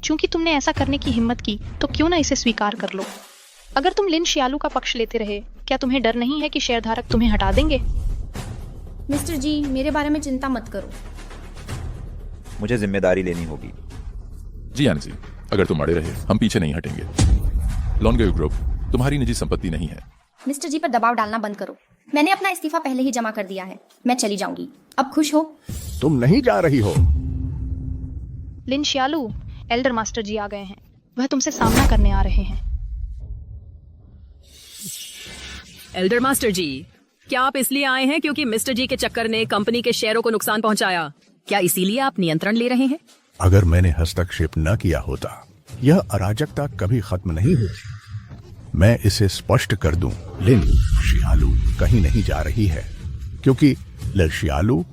Speaker 4: चूंकि तुमने ऐसा करने की हिम्मत की, तो क्यों ना इसे स्वीकार कर लो। अगर तुम लिन शियालू का पक्ष लेते रहे, क्या तुम्हें डर नहीं है कि शेयरधारक तुम्हें हटा देंगे?
Speaker 3: मिस्टर जी, मेरे बारे में चिंता मत करो।
Speaker 2: मुझे जिम्मेदारी लेनी होगी।
Speaker 21: जी आनी जी, अगर तुम अड़े रहे, हम पीछे नहीं हटेंगे। लॉन्गव्यू ग्रुप तुम्हारी निजी संपत्ति नहीं है।
Speaker 3: मिस्टर जी पर दबाव डालना बंद करो। मैंने अपना इस्तीफा पहले ही जमा कर दिया है। मैं चली जाऊंगी। अब खुश हो?
Speaker 9: तुम नहीं जा रही हो।
Speaker 4: लिन शियालू, एल्डर मास्टर जी आ गए हैं। वह तुमसे सामना करने आ रहे हैं।
Speaker 5: एल्डर मास्टर जी, क्या आप इसलिए आए हैं क्योंकि मिस्टर जी के चक्कर ने कंपनी के शेयरों को नुकसान पहुंचाया? क्या इसीलिए आप नियंत्रण ले रहे हैं?
Speaker 9: अगर मैंने हस्तक्षेप न किया होता यह अराजकता कभी खत्म नहीं होती। मैं इसे स्पष्ट कर दूं, लिन शियालू कहीं नहीं जा रही है, क्योंकि लिन शियालू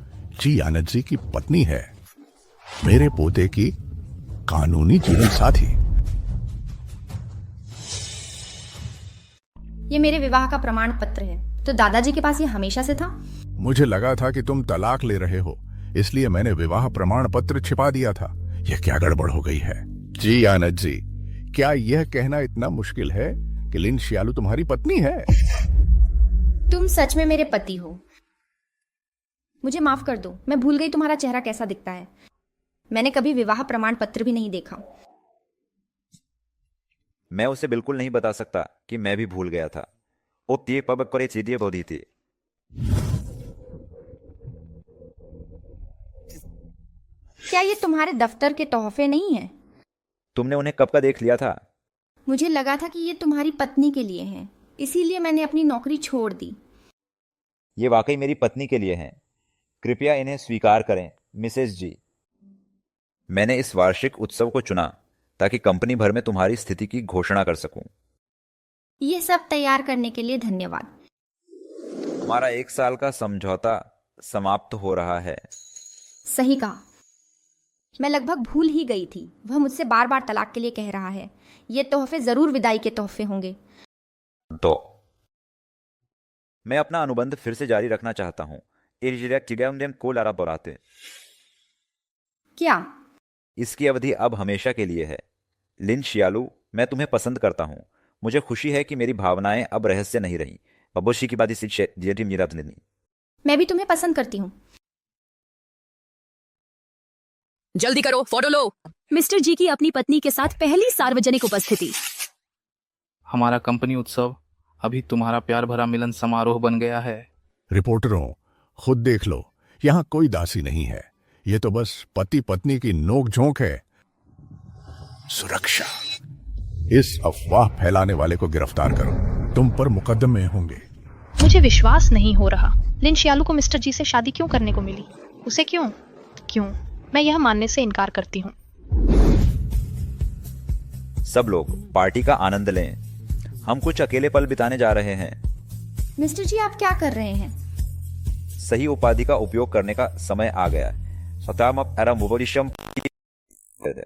Speaker 9: जी आनंद जी की पत्नी है, मेरे पोते की कानूनी जीवन साथी।
Speaker 3: ये मेरे विवाह का प्रमाण पत्र है। तो दादाजी के पास ये हमेशा से था?
Speaker 9: मुझे लगा था कि तुम तलाक ले रहे हो, इसलिए मैंने विवाह प्रमाण पत्र छिपा दिया था। यह क्या गड़बड़ हो गई है? जी आनंद जी, क्या यह कहना इतना मुश्किल है कि लिन शियालू तुम्हारी पत्नी है?
Speaker 3: तुम सच में मेरे पति हो। मुझे माफ कर दो, मैं भूल गई तुम्हारा चेहरा कैसा दिखता है। मैंने कभी विवाह प्रमाण पत्र भी नहीं देखा।
Speaker 2: मैं उसे बिल्कुल नहीं बता सकता कि मैं भी भूल गया था। ओ तीय पबक करे चीडिये बोधी थी।
Speaker 3: क्या ये तुम्हारे दफ्तर के तोहफे नहीं हैं?
Speaker 2: तुमने उन्हें कब का देख लिया था?
Speaker 3: मुझे लगा था कि ये तुम्हारी पत्नी के लिए हैं, इसीलिए मैंने अपनी नौकरी छोड़ दी।
Speaker 2: ये वाकई मेरी पत्नी के लिए हैं। कृपया इन्हें स्वीकार करें, मिसेस जी। मैंने इस वार्षिक उत्सव को चुना ताकि कंपनी भर में तुम्हारी स्थिति की घोषणा कर सकूं।
Speaker 3: ये सब तैयार करने के लिए धन्यवाद।
Speaker 2: हमारा 1 साल का समझौता समाप्त हो रहा है।
Speaker 3: सही कहा। मैं लगभग भूल ही गई थी। वह मुझसे बार बार तलाक के लिए कह रहा है। ये तोहफे जरूर विदाई के तोहफे होंगे।
Speaker 2: तो मैं अपना अनुबंध फिर से जारी रखना चाहता हूं।
Speaker 3: क्या?
Speaker 2: इसकी अवधि अब हमेशा के लिए है। लिन शियालू, मैं तुम्हें पसंद करता हूं। मुझे खुशी है कि मेरी भावनाएं अब रहस्य नहीं रही। बबोशी की बात
Speaker 3: मैं भी तुम्हें पसंद करती हूँ।
Speaker 5: जल्दी करो, फोटो लो।
Speaker 16: मिस्टर जी की अपनी पत्नी के साथ पहली सार्वजनिक उपस्थिति।
Speaker 6: हमारा कंपनी उत्सव अभी तुम्हारा प्यार भरा मिलन समारोह बन गया है।
Speaker 9: रिपोर्टरों, खुद देख लो, यहाँ कोई दासी नहीं है। ये तो बस पति पत्नी की नोक-झोंक है। सुरक्षा। इस अफवाह फैलाने वाले को गिरफ्तार करो, तुम पर मुकदमे होंगे।
Speaker 4: मुझे विश्वास नहीं हो रहा। लिन शियालू को मिस्टर जी से शादी क्यों करने को मिली? उसे क्यों? मैं यह मानने से इनकार करती हूँ।
Speaker 2: सब लोग पार्टी का आनंद लें। हम कुछ अकेले पल बिताने जा रहे हैं।
Speaker 3: मिस्टर जी, आप क्या कर रहे हैं?
Speaker 2: सही उपाधि का उपयोग करने का समय आ गया है।